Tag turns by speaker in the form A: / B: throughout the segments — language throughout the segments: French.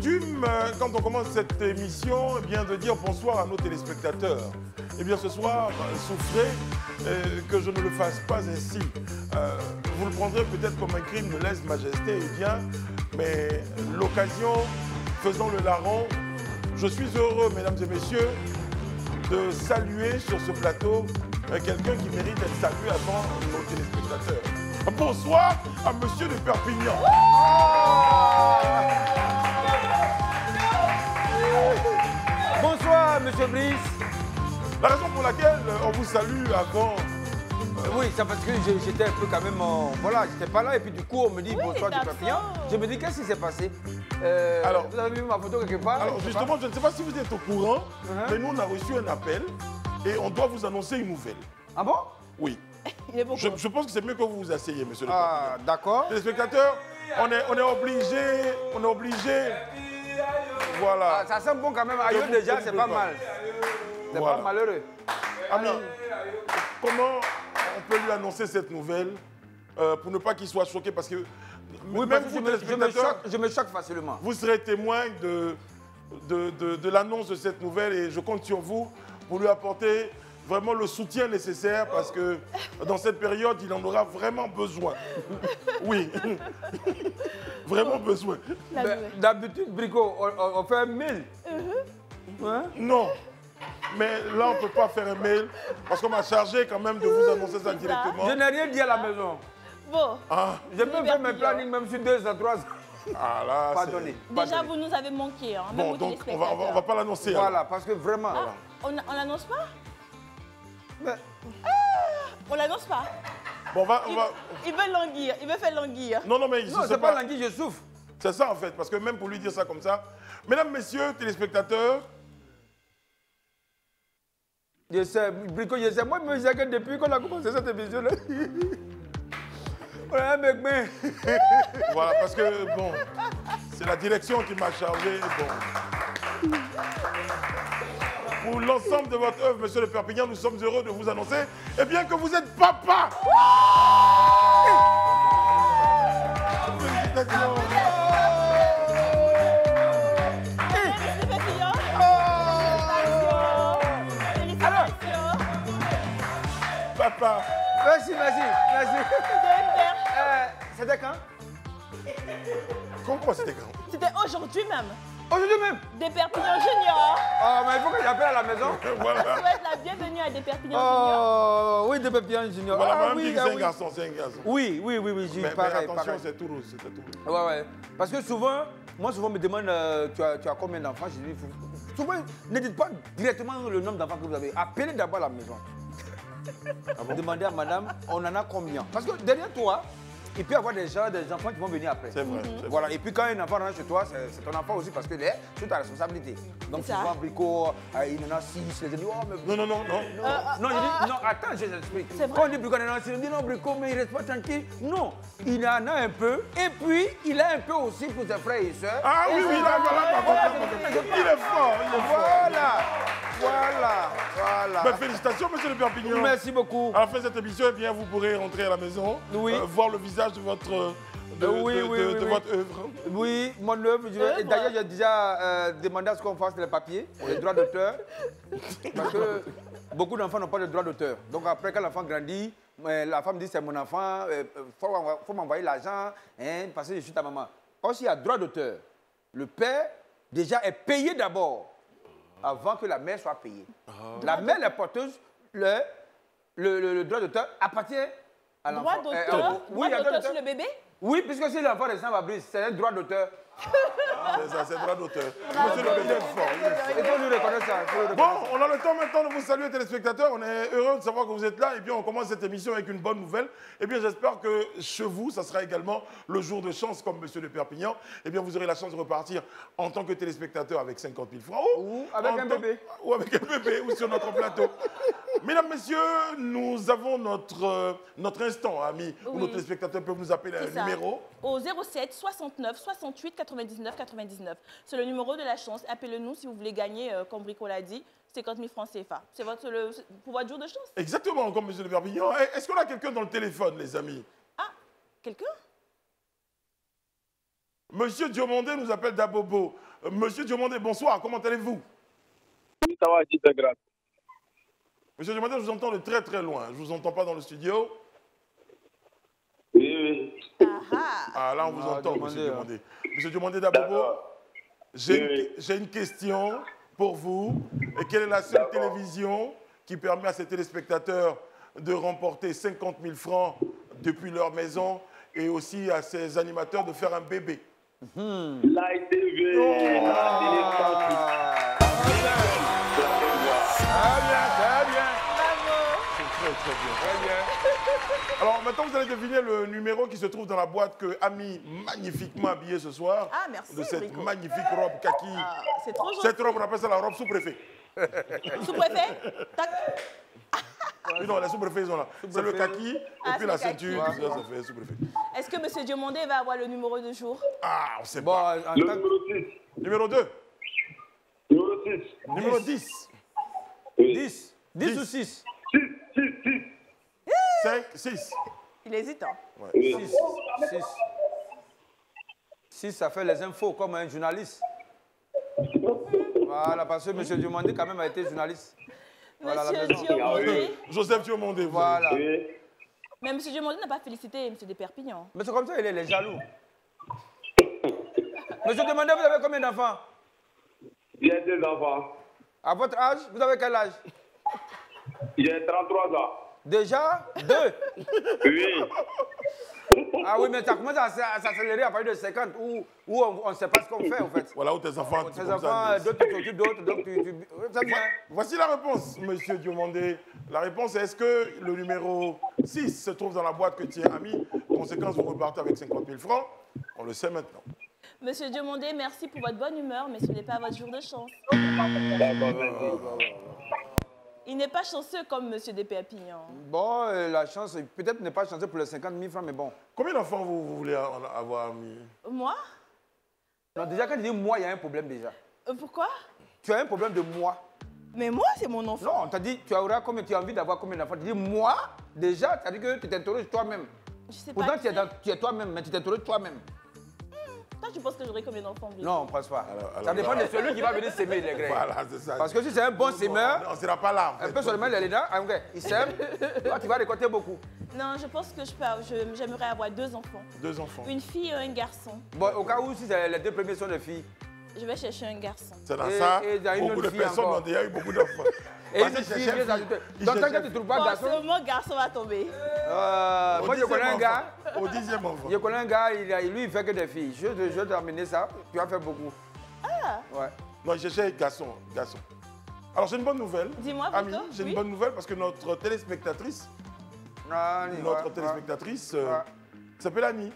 A: coutume, quand on commence cette émission, eh bien, de dire bonsoir à nos téléspectateurs. Eh bien, ce soir, souffrez que je ne le fasse pas ainsi. Vous le prendrez peut-être comme un crime de lèse-majesté, eh bien, mais l'occasion faisant le larron, je suis heureux, mesdames et messieurs, de saluer sur ce plateau quelqu'un qui mérite d'être salué avant nos téléspectateurs. Bonsoir à Monsieur de Perpignan.
B: Bonsoir, Monsieur Brice.
A: La raison pour laquelle on vous salue avant...
B: Oui, c'est parce que j'étais un peu quand même... voilà, j'étais pas là et puis du coup on me dit bonsoir de Perpignan. Je me dis qu'est-ce qui s'est passé
A: alors,
B: vous avez vu ma photo quelque part?
A: Alors justement, je ne sais pas si vous êtes au courant, mais nous on a reçu un appel et on doit vous annoncer une nouvelle.
B: Ah bon?
A: Oui. Je pense que c'est mieux que vous vous asseyez, monsieur le
B: Perpignan. Ah, d'accord.
A: Les spectateurs, on est obligé, voilà.
B: Ah, ça sent bon quand même, ailleurs déjà, c'est pas mal. C'est voilà. Pas malheureux.
A: Ami, comment on peut lui annoncer cette nouvelle pour ne pas qu'il soit choqué parce que
B: oui, même vous, je me choque facilement.
A: Vous serez témoin de l'annonce de cette nouvelle et je compte sur vous pour lui apporter vraiment le soutien nécessaire parce que dans cette période, il en aura vraiment besoin. Oui, vraiment besoin.
B: D'habitude, Brico, on fait un mail.
A: Hein? Non, mais là, on ne peut pas faire un mail parce qu'on m'a chargé quand même de vous annoncer ça directement.
B: Je n'ai rien dit à la maison.
C: Bon.
A: Ah.
B: Je peux faire mes plannings même sur 2 à 3 ans.
A: Ah là,
B: pardonnez.
C: Déjà, vous nous avez manqué. Hein,
A: bon, donc on va pas l'annoncer.
B: Voilà, alors. Parce que vraiment...
C: Ah, on l'annonce pas?
B: Mais...
C: On l'annonce pas?
A: Bon,
C: il veut languir, il veut faire languir.
A: Non, mais
B: non, c'est pas languir, je souffre.
A: C'est ça en fait, parce que même pour lui dire ça comme ça... Mesdames, messieurs, téléspectateurs...
B: Je sais, Brico, je sais. Moi, je me disais que depuis qu'on a commencé cette émission-là... on a un mec, mais...
A: Voilà, parce que, bon, c'est la direction qui m'a chargé, bon... Pour l'ensemble de votre œuvre, monsieur de Perpignan, nous sommes heureux de vous annoncer, eh bien, que vous êtes papa. Félicitations. Papa.
B: Merci. C'était quand?
A: Comment c'était quand?
C: C'était aujourd'hui même.
B: Aujourd'hui même?
C: Des Perpignan Junior.
B: Oh, mais il faut que j'appelle à la maison.
A: Voilà.
C: Je souhaite la bienvenue à des Perpignan Junior.
B: Oui, des Perpignan Junior.
A: Voilà, madame dit que c'est un garçon, c'est un garçon.
B: Oui,
A: mais attention, c'est tout rose,
B: Ouais. Parce que souvent, moi, on me demande, tu as combien d'enfants? Je dis, souvent, ne dites pas directement le nombre d'enfants que vous avez. Appelez d'abord à la maison. Demandez à madame, on en a combien? Parce que derrière toi, il peut y avoir des enfants qui vont venir après.
A: C'est vrai.
B: Voilà. Et puis quand un enfant rentre chez toi, c'est ton enfant aussi parce que c'est ta responsabilité. Donc souvent, Brico, il en a 6, les gens disent, oh mais...
A: Non.
B: Non, je dis, non, attends, je t'explique. Quand on dit Brico, il en a 6, on dit, non, Brico, mais il reste pas tranquille. Non, il en a un peu. Et puis, il a un peu aussi pour ses frères et sœurs.
A: Ah oui, là, il est fort.
B: Voilà.
A: Ben, félicitations, monsieur de Perpignan.
B: Merci beaucoup.
A: À la fin de cette émission, eh bien, vous pourrez rentrer à la maison, voir le visage de votre, votre œuvre.
B: Oui, mon œuvre. D'ailleurs, j'ai déjà demandé à ce qu'on fasse les papiers, les droits d'auteur. Parce que beaucoup d'enfants n'ont pas de droits d'auteur. Donc après, quand l'enfant grandit, la femme dit c'est mon enfant, il faut m'envoyer l'argent, parce que je suis ta maman. Quand il y a droit d'auteur, le père déjà est payé d'abord, avant que la mère soit payée. La mère, la porteuse, le droit d'auteur appartient à l'enfant.
C: Droit d'auteur?
B: Oui,
C: droit d'auteur sur le bébé?
B: Oui, puisque si l'enfant est sans Fabrice, c'est un droit d'auteur.
A: C'est ça, c'est droit d'auteur. Monsieur le bébé est fort.
B: Il faut nous reconnaître ça.
A: Bon, on a le temps maintenant de vous saluer, téléspectateurs. On est heureux de savoir que vous êtes là. Et bien, on commence cette émission avec une bonne nouvelle. Et bien, j'espère que chez vous, ça sera également le jour de chance, comme monsieur de Perpignan. Et bien, vous aurez la chance de repartir en tant que téléspectateur avec 50 000 francs.
B: Ou avec un bébé.
A: Ou avec un bébé, ou sur notre plateau. Mesdames, messieurs, nous avons notre instant, amis, où nos téléspectateurs peuvent nous appeler à un numéro.
C: Au 07 69 68 99 99. C'est le numéro de la chance. Appelez-nous si vous voulez gagner, comme Brico l'a dit, 50 000 francs CFA. C'est pour votre jour de chance.
A: Exactement, comme monsieur de Perpignan. Est-ce qu'on a quelqu'un dans le téléphone, les amis?
C: Ah, quelqu'un?
A: Monsieur Diomondé nous appelle d'Abobo. Monsieur Diomandé, bonsoir, comment allez-vous?
D: Oui, ça va, Dieu grâce.
A: Monsieur Diomandé, je vous entends de très très loin. Je ne vous entends pas dans le studio.
D: Oui, oui.
A: Ah, là, on vous entend,
B: Diomandé,
A: monsieur Diomandé. Monsieur Diomandé Dabobo, j'ai une question pour vous. Et quelle est la seule télévision qui permet à ses téléspectateurs de remporter 50 000 francs depuis leur maison et aussi à ses animateurs de faire un bébé?
D: Live TV, la télé
B: Très bien.
A: C'est très bien. Alors maintenant, vous allez deviner le numéro qui se trouve dans la boîte que Ami, magnifiquement habillée ce soir,
C: Ah, merci,
A: de cette
C: Rico.
A: magnifique robe kaki.
C: Ah, c'est trop gentil.
A: Cette robe, on appelle ça la robe sous-préfet.
C: Sous-préfet? Tac.
A: Oui, non, les sous-préfets, ils sont là. C'est le kaki, et
C: Ah,
A: puis
C: c'est
A: la
C: le kaki.
A: ceinture, tout ça, ça fait sous-préfet.
C: Est-ce que M. Diomandé va avoir le numéro de jour?
A: Ah, on sait
B: Bon,
A: pas.
B: en
D: Le
B: tant que
D: numéro 6.
A: Numéro 2,
D: Numéro 6.
A: numéro 10,
B: 10. 10 ou 6?
D: 6, 6, 6.
A: 5, 6.
C: Il hésite. Hein.
B: 6. 6, ça fait les infos comme un journaliste. Voilà, parce que M. Diomandé quand même a été journaliste. Voilà, la
C: Monsieur
B: maison.
C: Diomandé.
A: Joseph Diomandé, vous
B: Voilà.
D: Oui.
C: Mais M. Diomandé n'a pas félicité M. de Perpignan.
B: Mais c'est comme ça, il est les jaloux. Monsieur Diomandé, vous avez combien d'enfants?
D: J'ai 2 enfants.
B: À votre âge, vous avez quel âge?
D: J'ai 33 ans.
B: Déjà 2.
D: Oui.
B: Ah oui, mais ça commence à s'accélérer à partir de 50 où on ne sait pas ce qu'on fait en fait.
A: Voilà où tes enfants.
B: Tes
A: comme
B: enfants,
A: ça,
B: d'autres tu t'occupes d'autres, donc ça vient.
A: Voici la réponse, monsieur Diomandé. La réponse est est-ce que le numéro 6 se trouve dans la boîte que tient Ami? Conséquence, vous repartez avec 50 000 francs. On le sait maintenant.
C: Monsieur Diomandé, merci pour votre bonne humeur, mais ce n'est pas votre jour de chance.
D: D'accord, merci.
C: Il n'est pas chanceux comme Monsieur de Perpignan.
B: Bon, la chance, peut-être n'est pas chanceux pour les 50 000 francs, mais bon.
A: Combien d'enfants vous voulez avoir, Ami?
C: Moi?
B: Non, déjà, quand tu dis moi, il y a un problème déjà.
C: Pourquoi?
B: Tu as un problème de moi.
C: Mais moi, c'est mon enfant.
B: Non, on t'a dit, tu auras combien, tu as envie d'avoir combien d'enfants? Tu dis moi, déjà, tu as dit que tu t'interroges toi-même.
C: Je sais
B: Pourtant,
C: pas.
B: tu es toi-même, mais tu t'interroges toi-même.
C: Toi, tu penses que j'aurai combien d'enfants? Brico?
B: Non, on ne pense pas.
A: Alors,
B: Ça dépend de celui qui va venir s'aimer les graines.
A: Voilà, c'est ça.
B: Parce que si c'est un bon sémeur,
A: On ne sera pas là. En
B: un
A: fait.
B: peu seulement les là, il sème, toi tu vas récolter beaucoup.
C: Non, je pense que j'aimerais avoir 2 enfants.
A: 2 enfants.
C: Une fille et un garçon.
B: Bon, au cas où si les 2 premiers sont des filles.
C: Je vais chercher un garçon.
A: C'est dans
B: Et-
A: ça,
B: et il y a une
A: beaucoup
B: autre
A: de
B: fille
A: personnes
B: encore.
A: ont déjà eu beaucoup d'enfants.
B: Et
A: Parce
B: une
A: qu'ils
B: fille
A: cherchaient
B: vient
A: fille.
B: s'ajouter.
A: Ils
B: Donc tant que
A: cherchaient
B: tu ne trouves pas de garçon,
C: Forcément, garçon va tomber.
B: moi je connais un gars,
A: Au 10e enfant.
B: je connais un gars, lui il fait que des filles. Je vais t'amener ça, tu vas faire beaucoup.
C: Ah,
B: Ouais.
A: Non, il cherchait garçon. Alors, j'ai une bonne nouvelle.
C: Dis-moi,
A: Ami,
C: Brico.
A: j'ai
C: Oui.
A: une bonne nouvelle parce que notre téléspectatrice, s'appelle Annie.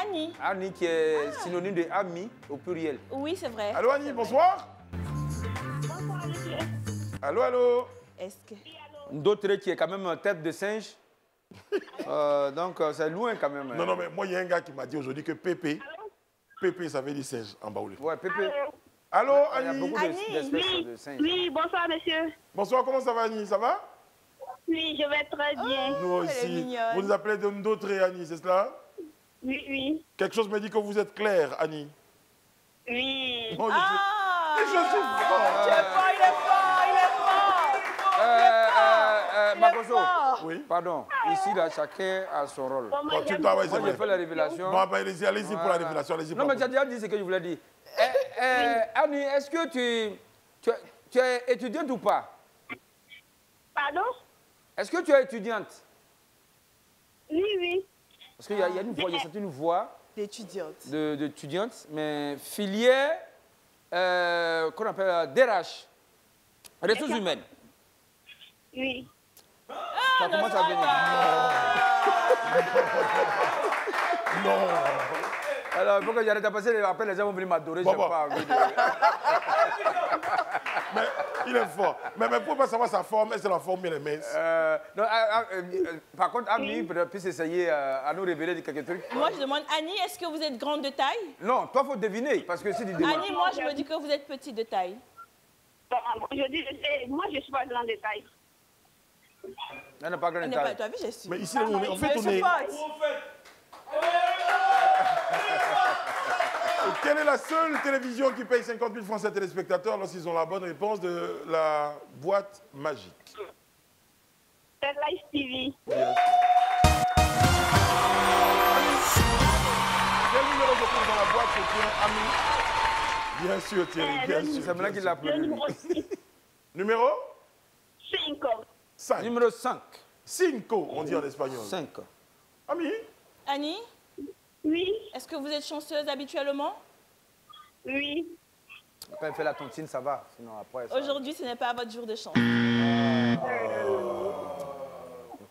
C: Annie.
B: Annie qui est synonyme de ami au pluriel.
C: Oui, c'est vrai.
A: Allô, Annie,
C: C'est vrai.
A: bonsoir. Allô, allô.
C: Est-ce que...
B: D'autres qui est quand même tête de singe. Donc c'est loin quand même.
A: Non, mais moi, il y a un gars qui m'a dit aujourd'hui que Pépé, ça veut dire singe en baoulé.
B: Ouais, Pépé.
A: Allô,
B: Il y a
A: Annie.
B: beaucoup
C: Annie,
B: d'espèces de singes.
E: Oui, bonsoir monsieur.
A: Bonsoir, comment ça va, Annie? Ça va?
E: Oui, je vais très bien.
A: Nous
C: elle est
A: aussi.
C: mignonne.
A: Vous nous appelez d'autres Annie, c'est cela?
E: Oui, oui.
A: Quelque chose me dit que vous êtes claire, Annie.
E: Oui.
A: Oh,
C: Ah,
A: je suis fort.
C: tu es fort, il est fort, il est fort.
B: Makoso,
C: fort.
A: Oui.
B: pardon. Ici, là, chacun a son rôle.
E: Bon, moi,
A: Bon, tu
E: j'aime
A: dois, ouais,
B: Moi,
A: c'est
B: j'ai fait
A: vrai.
B: la révélation.
A: Bon, bah, allez-y pour la
B: Voilà.
A: révélation, allez-y.
B: Non, mais tu as déjà dit ce que je voulais dire. Annie, est-ce que tu es étudiante ou pas?
E: Pardon?
B: Est-ce que tu es étudiante?
E: Oui, oui.
B: Parce qu'il y a une voix, c'est une voix
C: L'étudiante.
B: d'étudiante, mais filière, qu'on appelle DRH, ressources humaines.
E: Oui.
B: Ça commence à venir.
A: Non.
B: Alors, il faut que j'arrête de passer. Après, les gens vont venir m'adorer.
A: Bon,
B: J'ai
A: bon.
B: pas envie de...
A: Mais il est fort. Mais pour pas savoir sa forme, est-ce que la forme elle est mince?
B: Non, par contre, Ami puisse essayer à nous révéler quelques trucs.
C: Moi, je demande, Annie, est-ce que vous êtes grande de taille?
B: Non, toi, il faut deviner. Parce que si tu demandes...
C: Annie, moi, je me dis que vous êtes petite de taille.
E: Bon, moi, je suis pas dans le détail.
B: Elle n'a pas
C: Elle
B: grande
C: n'est pas...
B: taille.
C: Tu as vu, j'ai su.
A: Mais ici, on fait
C: Je
A: tourner.
C: suis forte.
A: Quelle est la seule télévision qui paye 50 000 francs à téléspectateurs lorsqu'ils ont la bonne réponse de la boîte magique?
E: C'est Live TV.
A: Bien sûr. Quel numéro se trouve dans la boîte, c'est bien Ami? Bien sûr, Thierry, bien sûr.
B: C'est maintenant qu'il l'a
E: Le
B: appelé.
E: numéro 6.
A: Numéro
E: 5.
A: 5.
B: Numéro 5.
A: Cinco, on dit en espagnol.
B: 5.
A: Ami?
C: Annie,
E: Oui.
C: est-ce que vous êtes chanceuse habituellement?
E: Oui.
B: Quand elle fait la tontine, ça va. Sinon, après, ça...
C: Aujourd'hui, ce n'est pas votre jour de chance.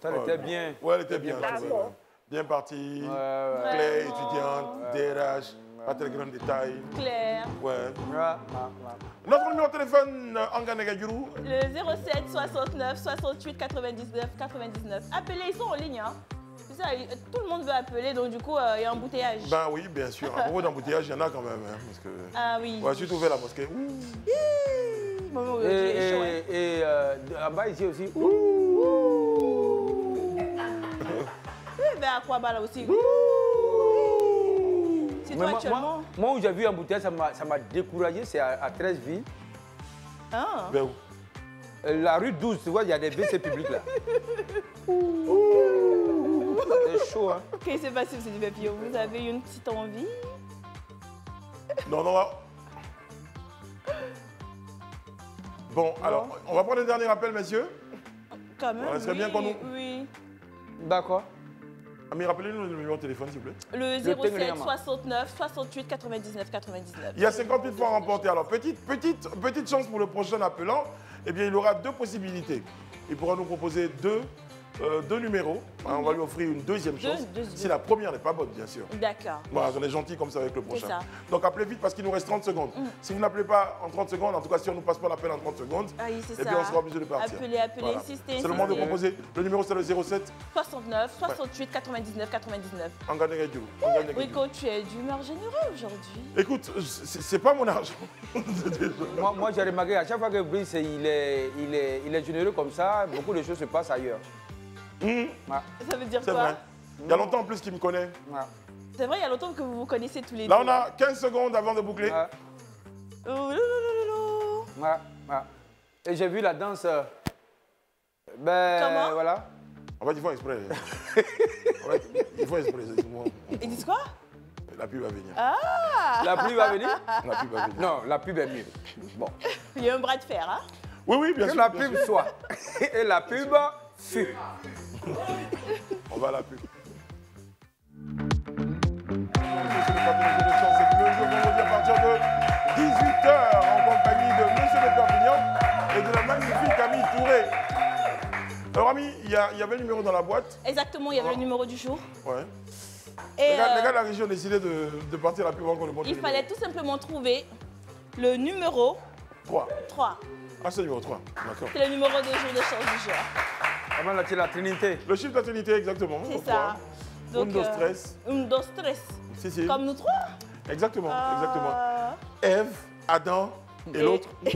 B: Elle était bien.
A: Ouais, elle était bien.
E: D'accord.
A: Bien partie.
B: Ouais.
A: Claire,
C: Vraiment.
A: étudiante, DRH, pas très grand détail.
C: Claire.
A: Ouais.
B: Ouais.
A: Notre numéro de téléphone, Angana Guru.
C: Le 07 69 68 99 99. Appelez, ils sont en ligne. Hein. C'est ça, tout le monde veut appeler, donc du coup, il y a un embouteillage.
A: Ben oui, bien sûr. À propos d'embouteillage, il y en a quand même. Hein, parce que...
C: Ah oui.
A: Ouais, surtout vers la mosquée. Ouh.
C: Maman, tu es chaud, hein.
B: Et en bas ici aussi.
C: Ben à quoi là aussi. C'est toi actuellement.
B: Moi, où j'ai vu un bouteille, ça m'a découragé, c'est à 13 villes.
C: Ah.
A: Ben où?
B: La rue 12, tu vois, il y a des WC publics là. C'est chaud, hein.
C: Qu'est-ce qui s'est passé, M. Dupépio? Vous avez une petite envie?
A: Non, non. Bon, alors, on va prendre un dernier appel, messieurs.
C: Quand même.
A: Ouais, ce serait bien qu'on nous-
C: Oui.
B: D'accord.
A: Ami, rappelez-nous le numéro de téléphone, s'il vous plaît.
C: Le
B: Tengue
C: 07
B: Liama.
C: 69 68 99 99.
A: Il y a 50 000 francs remportés. Alors, petite chance pour le prochain appelant. Eh bien, il aura deux possibilités. Il pourra nous proposer deux numéros. Hein, on va lui offrir une deuxième chance. Si la première n'est pas bonne, bien sûr.
C: D'accord.
A: Voilà, on est gentil comme ça avec le prochain.
C: ça.
A: Donc appelez vite parce qu'il nous reste 30 secondes. Si vous n'appelez pas en 30 secondes, en tout cas si on ne nous passe pas l'appel en 30 secondes,
C: Ah oui, c'est
A: eh
C: ça.
A: bien on sera obligé de partir.
C: Appelez,
A: Voilà.
C: insistez,
A: C'est le moment de
C: insistez.
A: proposer. Le numéro c'est le 07.
C: 69 68 99 99.
A: Engagez Dieu.
C: Rico, tu es d'humeur généreuse aujourd'hui.
A: Écoute, c'est pas mon argent.
B: Moi j'ai remarqué, à chaque fois que Brice il est généreux comme ça, beaucoup de choses se passent ailleurs. Ouais.
C: Ça veut dire
A: C'est
C: quoi?
A: vrai. Il y a longtemps en plus qu'il me connaît.
B: Ouais.
C: C'est vrai, il y a longtemps que vous vous connaissez tous les
A: Là
C: deux.
A: on a 15 secondes avant de boucler.
B: Ouais.
C: Oh,
B: Ouais. Et j'ai vu la danse. Ben,
C: Comment?
B: voilà.
A: En fait, ils font exprès. En fait, ils font exprès.
C: Ils disent quoi?
A: La pub va venir.
B: La pluie va venir?
A: La pub va venir.
B: Non, la pub est mieux. Bon.
C: Il y a un bras de fer, hein?
A: Oui, oui, bien
B: Que
A: sûr.
B: la
A: bien
B: pub
A: sûr.
B: soit. Et la pub fut.
A: On va à la pub. Monsieur le Pape, de chance, c'est que le jour vendredi à partir de 18h en compagnie de Monsieur de Perpignan et de la magnifique Camille Touré. Alors, Ami, il y avait le numéro dans la boîte.
C: Exactement, il y avait le numéro du jour.
A: Ouais.
C: Et
A: Les gars de la région ont décidé de partir à la pub avant qu'on le montre.
C: il fallait tout simplement trouver le numéro
A: 3.
C: 3.
A: Ah, c'est le numéro 3. D'accord.
C: C'est le numéro de jour de chance du jour.
B: Comment là, tu la Trinité?
A: Le chiffre de la Trinité, exactement.
C: C'est
A: le
C: ça.
A: 3. Undo stress.
C: Undo stress.
A: Si, si.
C: Comme nous trois.
A: Exactement, exactement.
C: Ah.
A: Ève, Adam et
C: Et-
A: l'autre. On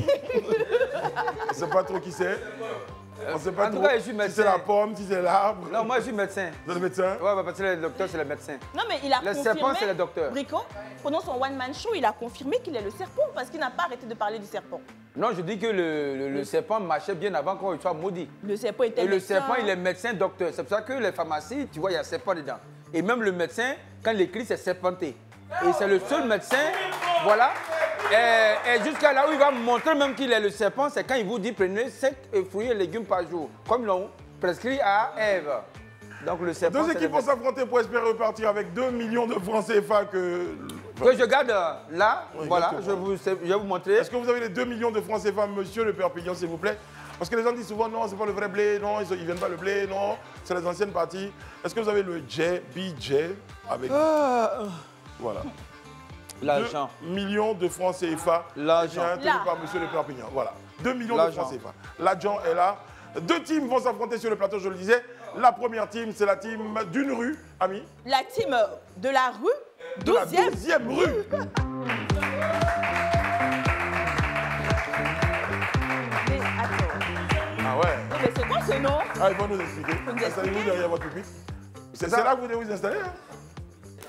A: ne sait pas trop qui c'est. On ne sait pas
B: En tout
A: trop
B: cas, je suis
A: si
B: médecin.
A: c'est la pomme, si c'est l'arbre.
B: Non, moi je suis médecin.
A: Vous êtes médecin?
B: Ouais, parce que le docteur, c'est le médecin.
C: Non, mais il a
B: Le
C: confirmé.
B: serpent, c'est le docteur.
C: Brico, pendant son one-man show, il a confirmé qu'il est le serpent parce qu'il n'a pas arrêté de parler du serpent.
B: Non, je dis que le serpent marchait bien avant qu'on soit maudit.
C: Le serpent était
B: Et le
C: médecin.
B: serpent, il est médecin docteur. C'est pour ça que les pharmacies, tu vois, il y a serpent dedans. Et même le médecin, quand il écrit, c'est serpenté. Et c'est le seul médecin, voilà. Et jusqu'à là où il va montrer même qu'il est le serpent, c'est quand il vous dit prenez 5 fruits et légumes par jour, comme l'ont prescrit à Ève. Donc le serpent.
A: Deux
B: c'est
A: équipes
B: le
A: vont s'affronter pour espérer repartir avec 2 millions de francs CFA que...
B: que je garde là,
A: Oui,
B: voilà,
A: exactement.
B: je vais vous montrer.
A: Est-ce que vous avez les 2 millions de francs CFA, monsieur le Perpignan, s'il vous plaît? Parce que les gens disent souvent, non, c'est pas le vrai blé, non, ils ne viennent pas le blé, non, c'est les anciennes parties. Est-ce que vous avez le J, BJ, avec... Voilà.
B: L'argent.
A: 2 millions de francs CFA.
B: L'argent.
A: Tenu par monsieur le Perpignan. Voilà. 2 millions de
B: L'argent.
A: francs CFA. L'argent est là. Deux teams vont s'affronter sur le plateau, je le disais. La première team, c'est la team d'une rue, ami.
C: La team de la rue,
A: De la
C: 12e.
A: 12e rue.
C: Mais attends.
A: Ah ouais.
C: Mais c'est quoi ce nom?
A: Ah, il faut nous expliquer.
C: Faut nous
A: Installez-vous
C: expliquer.
A: derrière votre pupitre. C'est là que vous devez vous installer. Hein?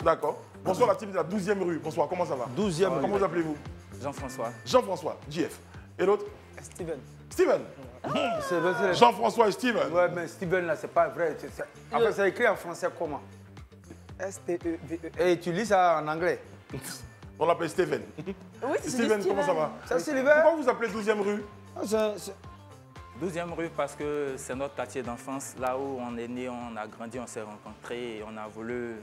A: D'accord. Bonsoir la team de la 12e rue. Bonsoir, comment ça va?
B: 12e rue.
A: Comment vous appelez-vous?
F: Jean-François.
A: Jean-François, JF. Et l'autre?
G: Steven.
A: Steven. Jean-François et Steven.
B: Ouais, mais Steven, là, c'est pas vrai. En fait, c'est écrit en français comment?
G: S-T-E-V-E.
B: Et tu lis ça en anglais?
A: On l'appelle Steven.
C: Oui, c'est
A: Steven, comment ça va?
B: C'est Sylvain.
A: Pourquoi vous appelez 12e rue?
F: 12e rue parce que c'est notre quartier d'enfance, là où on est né, on a grandi, on s'est rencontrés et on a voulu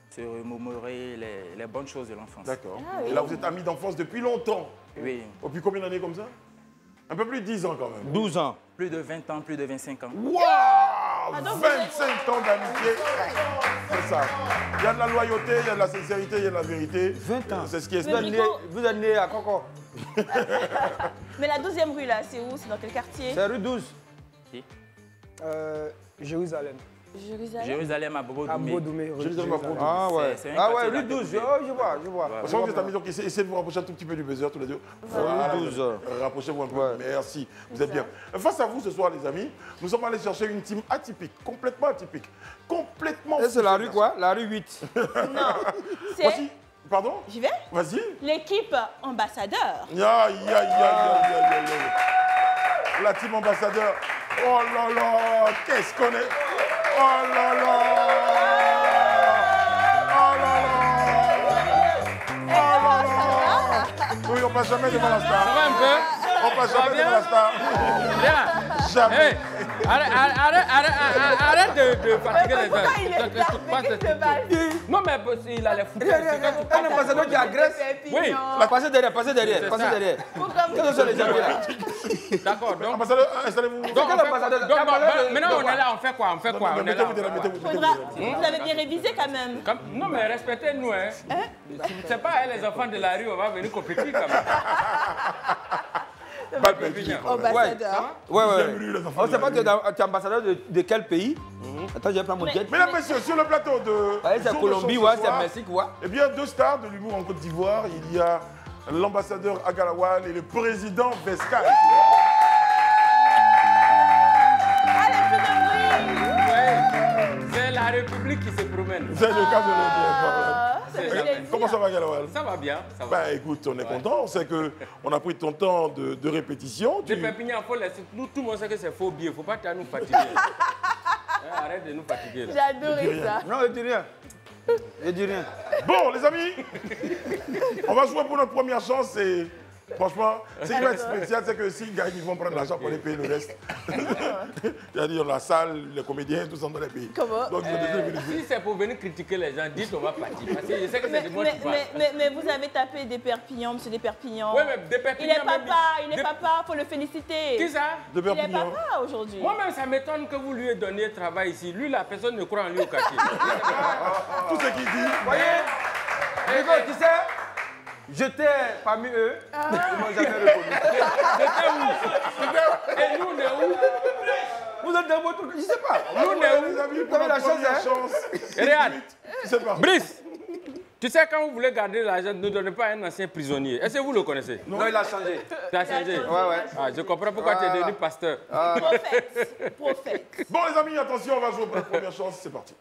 F: se remémorer les bonnes choses de l'enfance.
A: D'accord.
C: Ah, oui.
A: Et là, vous êtes amis d'enfance depuis longtemps.
F: Oui,
A: Depuis combien d'années comme ça? Un peu plus de 10 ans quand même.
B: 12 ans.
F: plus de 20 ans, plus de 25 ans.
A: Waouh!
C: donc
A: 25 ans d'amitié. C'est ça. Il y a de la loyauté, il y a de la sincérité, il y a de la vérité.
B: 20 ans.
A: C'est ce qui est
C: Mais
B: Vous êtes né à Coco?
C: Mais la 12e rue, là, c'est où? C'est dans quel quartier?
B: C'est rue 12.
G: Jérusalem.
C: Jérusalem.
F: Jérusalem à
G: À
F: Bogodoumé.
G: Bodoumé.
A: Jérusalem à Bodoumé.
B: Ah ouais.
F: C'est un
B: Ah ouais,
F: quartier
B: rue
F: là.
B: 12. Oh, je vois.
A: Parce que vous êtes amis, donc essayez de vous rapprocher un tout petit peu du buzzer tous les deux. Voilà.
B: 12.
A: Rapprochez-vous un peu.
B: Ouais.
A: Merci. Vous êtes bien. Face à vous ce soir, les amis, nous sommes allés chercher une team atypique, complètement atypique. Complètement.
B: Et c'est la rue quoi? La rue 8.
C: Non, c'est...
A: Voici. Pardon?
C: J'y vais?
A: Vas-y.
C: L'équipe ambassadeur.
A: La team ambassadeur. Oh là là, qu'est-ce qu'on est. Oh là là. Oh là là. Oh là là. Oui, on passe jamais devant la star.
H: Ça va un peu?
A: On passe jamais devant la star.
H: Bien.
A: Jamais.
H: Hey, arrête de fatiguer les
C: Pourquoi il est là? Mais qu'est-ce qui se passe?
H: Non, mais il a les foutus.
B: Un ambassadeur qui agresse.
H: Oui.
B: Passez derrière, passez derrière,
H: C'est
B: passez
H: ça.
B: derrière.
C: Pourquoi vous...
B: Quels sont les amis là?
H: D'accord, donc.
A: Ambassadeur, installez-vous.
H: Donc,
B: quel ambassadeur?
H: maintenant, on est là, on fait quoi? On fait quoi? On est là.
A: Mettez-vous derrière, mettez-vous
C: Faudra...
A: derrière.
C: Vous avez bien révisé quand même.
H: Non, mais respectez-nous, hein. C'est pas les enfants de la rue, on va venir compétir quand même.
A: Pas de pépinière.
C: Ambassadeur.
B: Ouais, ouais.
A: J'aime lui, les enfants
B: On
A: de
B: sait
A: la
B: pas
A: rue.
B: que tu es ambassadeur de quel pays? Attends, je vais prendre mon jet.
A: Mesdames, messieurs, sur le plateau de.
B: Ouais, c'est
A: Jour de
B: Colombie,
A: Chance
B: ouais,
A: ce
B: c'est
A: soir,
B: Mexique, ouais.
A: Eh bien, deux stars de l'humour en Côte d'Ivoire. Il y a l'ambassadeur Agalawal et le président Vesca.
C: Allez, plus de bruit.
H: Ouais. C'est la République qui se promène.
A: C'est le cas de le dire.
C: Ça fait plaisir.
A: Comment ça va, Agalawal?
H: Ça va bien, ça va.
A: Bah écoute, on est content. On sait qu'on a pris ton temps de répétition.
H: Les pépinières, faut laisser. Nous, tout le monde sait que c'est faux billet. Faut pas nous fatiguer. Hein, arrête de nous fatiguer. Là.
C: J'ai adoré ça.
B: Non, je dis rien. Je dis rien.
A: Bon, les amis, on va jouer pour notre première chance. Et franchement, ce qui va être spécial, c'est que s'ils gagnent, ils vont prendre l'argent pour les payer le reste. C'est-à-dire la salle, les comédiens, tout ça, on doit les payer.
C: Comment?
A: Donc,
H: Si c'est pour venir critiquer les gens, dites on va partir. Parce que je sais que c'est de moi qui parle.
C: Mais vous avez tapé des Perpignan, monsieur des Perpignan.
H: Oui, mais des Perpignan.
C: Il est papa, faut le féliciter.
H: Qui ça?
A: de
C: Il est
A: Perpignan.
C: papa aujourd'hui.
H: Moi-même, ça m'étonne que vous lui donniez travail ici. Lui, la personne ne croit en lui au quartier.
A: Tout ce qu'il dit.
B: Voyez, Rico, tu sais, j'étais parmi eux, ils m'ont jamais reconnu.
H: C'était où? Et nous, on est où?
B: Vous êtes dans votre... Je sais pas.
H: Nous, on est où?
A: Les amis,
B: Vous
A: pour
B: avez la
A: notre première
B: chance,
A: chance.
H: Regarde.
A: Je sais pas.
H: Brice, tu sais, quand vous voulez garder l'argent, ne donnez pas à un ancien prisonnier. Est-ce que vous le connaissez?
B: Non, il a changé.
H: Tu as changé?
C: changé.
B: Ouais, ouais.
H: Ah, je comprends pourquoi tu es devenu pasteur.
C: Prophète. Prophète.
A: Bon, les amis, attention, on va jouer pour la première chance. C'est parti.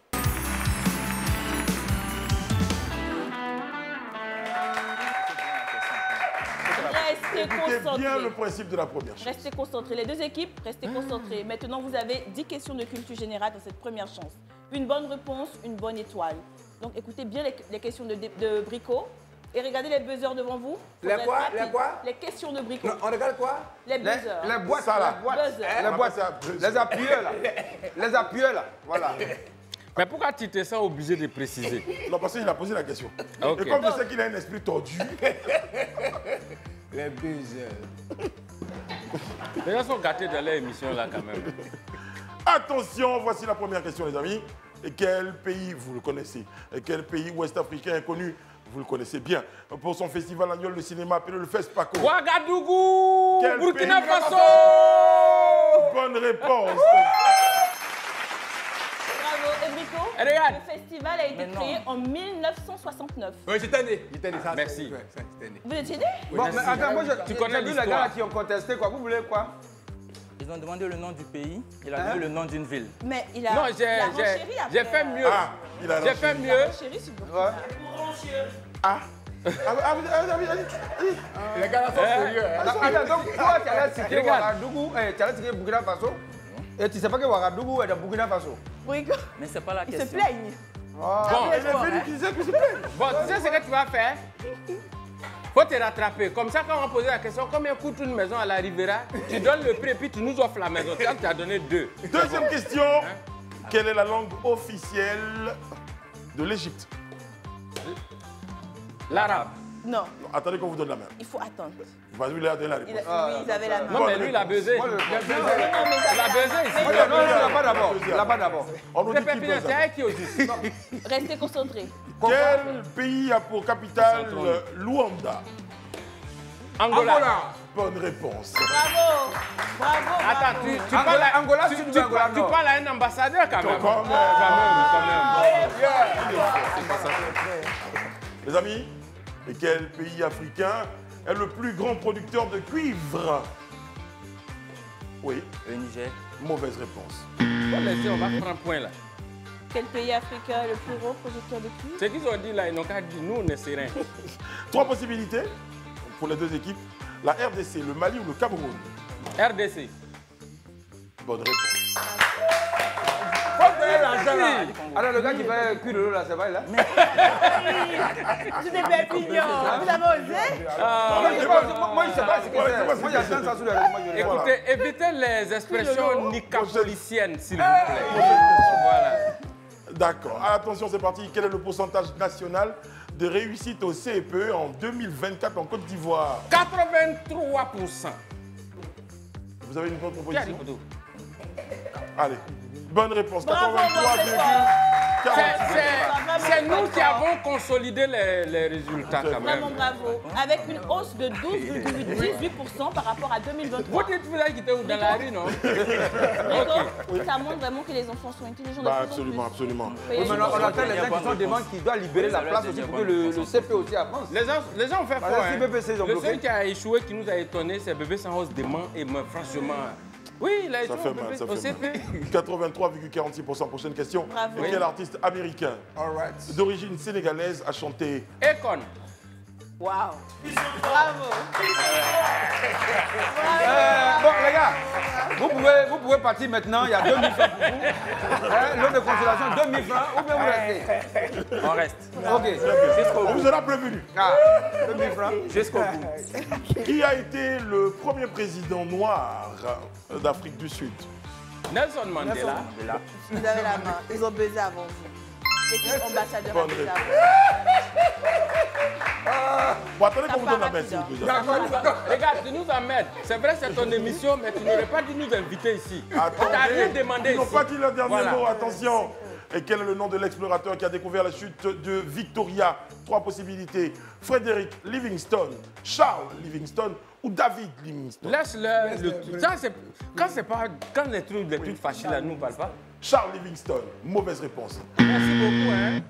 C: Restez
A: Écoutez bien le
C: concentrés.
A: principe de la première chance.
C: Restez concentrés. Les deux équipes, restez concentrés. Maintenant, vous avez 10 questions de culture générale dans cette première chance. Une bonne réponse, une bonne étoile. Donc, écoutez bien les questions de Brico. Et regardez les buzzers devant vous.
B: Les
C: Faudrait
B: quoi?
C: être rapide.
B: Les quoi?
C: Les questions de Brico.
B: Non, on regarde quoi?
C: Les buzzers.
B: Les boîtes,
A: Ça, là.
B: les boîtes.
C: Buzzer.
B: Les boîtes, les appuyeurs là. Les appuyeurs là. Voilà.
H: Mais pourquoi tu te sens obligé de préciser?
A: Non, parce qu'il a posé la question.
H: Ok.
A: Et comme je sais qu'il a un esprit tordu,
B: Les buzzers.
H: Les gens sont gâtés dans leur émission là quand même.
A: attention, voici la première question, les amis. Et quel pays, vous le connaissez? Et quel pays ouest-africain inconnu, vous le connaissez bien, pour son festival annuel de cinéma appelé le FESPACO?
H: Ouagadougou,
A: Quel
H: Burkina
A: pays?
H: Faso.
A: Bonne réponse.
C: Bravo. Et Brico,
H: Regarde.
C: le festival a été créé en 1969.
B: Oui, j'étais né. Ça.
H: Merci.
B: Ouais, ça, j'étais né.
C: Vous étiez né?
B: Bon, mais attends, moi,
H: Tu connais
B: j'ai vu les gars
H: l'histoire.
B: là qui ont contesté quoi. Vous voulez quoi?
F: Ils ont demandé le nom du pays, il a
B: Hein?
F: donné le nom d'une ville.
C: Mais il a,
H: Non,
C: il a renchéri après.
H: j'ai fait mieux.
A: Ah, Il a
H: J'ai fait
A: lâché.
H: mieux.
C: Chérie, s'il vous plaît.
B: Ouais.
A: Ah.
I: Les gars là sont sérieux.
B: Attends, donc toi, tu allais citer
H: Regarde.
B: Ouagadougou, tu allais citer Burkina Faso. Et tu sais pas que Ouagadougou est de Burkina Faso.
C: Brico,
F: Mais c'est pas la
C: il se
F: question.
C: plaigne.
H: Bon,
A: Elle a fait qu'il disait que c'est plein.
H: bon, tu sais ce que tu vas faire? Faut te rattraper. Comme ça, quand on va poser la question, combien coûte une maison à la Riviera? Tu donnes le prix et puis tu nous offres la maison. Tu as donné 2.
A: Deuxième question. Quelle est la langue officielle de l'Égypte?
H: L'arabe.
C: Non,
A: Non, attendez qu'on vous donne la main.
C: il faut attendre.
A: Vas-y, vous lui avez donné la
C: Oui,
A: réponse.
C: ils avaient la main.
H: Non, mais lui, il a buzzé.
B: Moi,
H: Il a
B: le-
H: buzzé.
C: Non, mais ils
H: Il a
C: avaient
H: buzzé ici.
C: la main.
B: Non, là-bas d'abord. Là-bas d'abord.
A: On nous dit
H: C'est
A: qui
H: Pépinière,
A: peut
H: c'est
A: ça.
H: elle qui est au 10.
C: Restez concentrés.
A: Quel pays a pour capitale Luanda?
H: Angola.
A: Bonne réponse.
C: Bravo. Bravo.
H: Attends,
C: bravo.
H: tu
B: Angola,
H: parles à,
B: Angola,
H: tu,
B: Sud
H: tu,
B: ou Angola
H: tu
B: Nord?
H: parles à un ambassadeur quand même.
A: Quand même.
H: Quand même.
A: Les amis, et quel pays africain est le plus grand producteur de cuivre? Oui,
F: Le Niger.
A: mauvaise réponse.
H: Faut laisser, on va prendre un point là.
C: Quel pays africain est le plus gros producteur de cuivre?
H: Ce qu'ils ont dit là, ils n'ont qu'à dire, nous on est sereins.
A: 3 possibilités pour les 2 équipes. La RDC, le Mali ou le Cameroun?
H: RDC.
A: Bonne réponse.
B: Faut payer l'argent là. Alors le gars qui fait cuire de l'eau là, c'est vrai là?
C: Je t'ai fait pignon. Vous avez osé?
B: Moi, je sais pas ce que c'est. Moi, j'attends ça sous les réseaux. Moi, je regarde.
H: Écoutez, évitez les expressions nicapoliciennes, s'il vous plaît. Voilà.
A: D'accord. Attention, c'est parti. Quel est le pourcentage national de réussite au CEPE en 2024 en Côte d'Ivoire?
H: 83%.
A: Vous avez une bonne
H: Qui a
A: proposition?
H: dit photo?
A: Allez. Bonne réponse.
C: Bravo,
A: 83,46.
H: C'est nous qui avons consolidé les résultats quand même.
C: Vraiment bravo. Avec une hausse de 12,18% par rapport à 2023.
H: Vous dites vous avez quitté dans la rue, non?
C: D'accord. Ça montre vraiment que les enfants sont intelligents. de
A: Bah,
C: plus en
A: absolument,
C: plus.
A: absolument.
C: Oui,
B: Oui, mais on attend les gens qui sont devant qui doivent libérer la place aussi pour que le CP aussi avance.
H: Les gens ont fait
B: Voilà,
H: fort.
B: si
H: Hein.
B: BBC, ils ont
H: Le
B: bloqué.
H: seul qui a échoué, qui nous a étonné, c'est Bébé sans hausse de main. Et moi, franchement, oui, il a
A: Ça
H: échoué
A: fait
H: au
A: mal, ça
H: au
A: fait
H: CP.
A: mal. 83,46%. Prochaine question.
C: Bravo.
A: Quel artiste américain d'origine sénégalaise a chanté
H: Econ.
C: Waouh. Bravo.
B: Bon, les gars, vous pouvez partir maintenant. Il y a 2000 francs pour vous. L'eau de consolation, 2000 francs. Ou bien vous restez.
F: On reste.
B: Ok.
A: On vous en a prévenu.
B: Ah, 2000 francs.
F: Jusqu'au bout.
A: Qui a été le premier président noir d'Afrique du Sud?
H: Nelson Mandela.
C: Vous avez la main. Ils ont baisé avant vous. L'équipe ambassadeur a
A: Bonne
C: baisé
A: réponse.
C: avant.
A: Bon, attendez qu'on vous
C: part
A: donne la main,
C: rapide,
A: s'il vous plaît.
H: Regarde, tu nous emmènes. C'est vrai, c'est ton émission, mais tu n'aurais pas dû nous inviter ici. On t'a rien
A: Attendez,
H: demandé
A: ils n'ont
H: ici.
A: pas dit leur dernier
H: Voilà.
A: mot, attention. Et quel est le nom de l'explorateur qui a découvert la chute de Victoria? 3 possibilités. Frédéric Livingstone, Charles Livingstone ou David Livingstone?
H: Laisse-le. Ça, c'est quand les trucs faciles là, nous ne parlent pas.
A: Charles Livingstone, mauvaise réponse.
H: Merci beaucoup. Hein.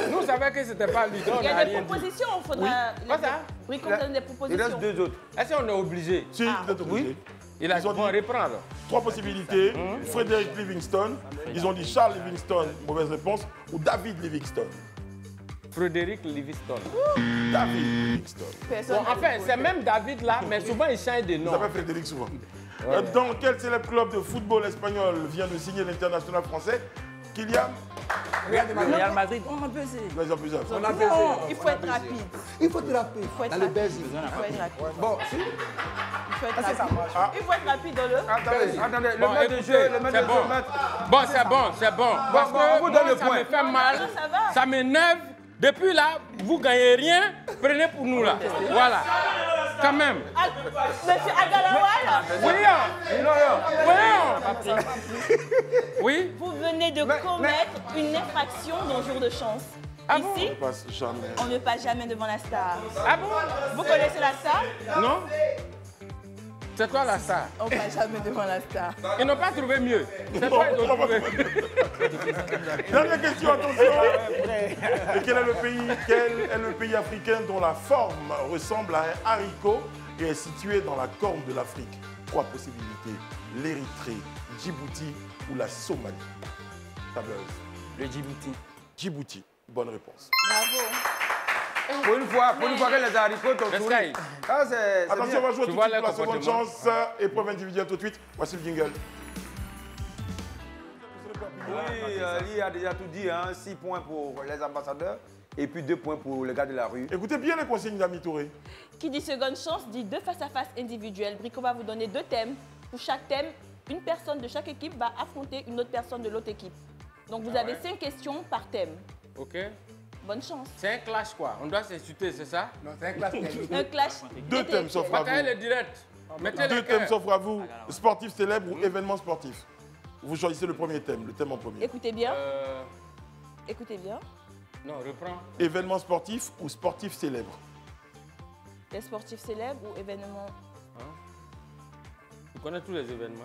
H: Nous, on savait que ce n'était pas lui. Donc on
C: Il y
H: n'a
C: a des
H: rien dit.
C: propositions. Il faudra.
H: Quoi ça?
C: Oui, qu'on donne des
B: Il reste
C: propositions.
B: 2 autres.
H: Est-ce qu'on est obligé?
A: Si, vous êtes obligé.
H: Il a
A: Ils ont
H: bon,
A: dit-
H: reprendre.
A: 3 possibilités. Frédéric Livingstone, ils ont dit Charles Livingstone, mauvaise réponse, ou David Livingstone.
H: Frédéric Livingstone.
A: David Livingstone.
C: Personne
H: Bon,
C: n'a
H: enfin,
C: répondu.
H: c'est même David là, mais souvent il change de
A: Il
H: nom.
A: s'appelle Frédéric souvent. Dans quel célèbre club de football espagnol vient de signer l'international français Kylian?
F: Real Madrid, on a pesé.
A: Les gens plus âgés.
I: On a baisé.
C: Il faut être rapide.
I: Il faut te rappeler.
C: Il faut être
I: Dans le
C: rapide.
I: Belgique.
C: Il faut être rapide.
B: Bon, si.
C: Il faut être rapide. Il faut être rapide dans le.
B: Attendez,
H: Bon,
B: le maître de
H: écoutez,
B: jeu, le maître
H: c'est
B: de
H: bon.
B: jeu, maître.
H: Bon, c'est bon, c'est bon. Parce
B: bon,
H: que
B: on vous donne
H: moi,
B: le
H: ça
B: point.
H: me fait mal,
C: Non, ça va.
H: ça m'énerve. Depuis là, vous gagnez rien, prenez pour nous là. Voilà. Quand même.
C: Ah, Monsieur Agalawal,
H: Voyons. Voyons. Oui.
C: vous venez de commettre une infraction dans Jour de chance.
H: Ah bon?
C: Ici,
A: On passe jamais.
C: on ne passe jamais devant la star.
H: Ah bon?
C: Vous connaissez la star?
H: Non? C'est toi la star.
C: On ne passe jamais devant la star.
H: Ils n'ont pas trouvé mieux. C'est toi ils ont trouvé.
A: Dernière question, attention. Et quel est le pays africain dont la forme ressemble à un haricot et est situé dans la corne de l'Afrique? 3 possibilités. L'Érythrée, Djibouti ou la Somalie. Ta buzz.
F: Le Djibouti.
A: Djibouti. Bonne réponse.
C: Bravo.
B: Pour une fois que les haricots t'ont souri. Ah, c'est
A: Attention, on va jouer tout de
H: vois
A: suite pour la
H: le
A: seconde
H: comportement.
A: chance. Épreuve individuelle tout de suite. Voici le jingle.
B: Oui, il a déjà tout dit, hein, 6 points pour les ambassadeurs et puis 2 points pour les gars de la rue.
A: Écoutez bien les consignes d'Ami Touré.
C: Qui dit seconde chance dit 2 face-à-face individuels. Brico va vous donner 2 thèmes. Pour chaque thème, une personne de chaque équipe va affronter une autre personne de l'autre équipe. Donc vous avez 5 questions par thème.
H: Ok.
C: Bonne chance.
H: C'est un clash quoi. On doit s'insulter, c'est ça?
I: Non, c'est un clash technique.
C: Un clash.
A: 2 thèmes s'offrent à
H: Bataille
A: vous.
H: le direct. Mettez
A: 2
H: les
A: thèmes
H: cœurs.
A: s'offrent à vous. Sportif célèbre ou événement sportif. Vous choisissez le premier thème, le thème en premier.
C: Écoutez bien. Écoutez bien.
H: Non, reprends.
A: Événement sportif ou sportif célèbre.
C: Les sportifs célèbres ou événements.
H: Tu connais tous les événements.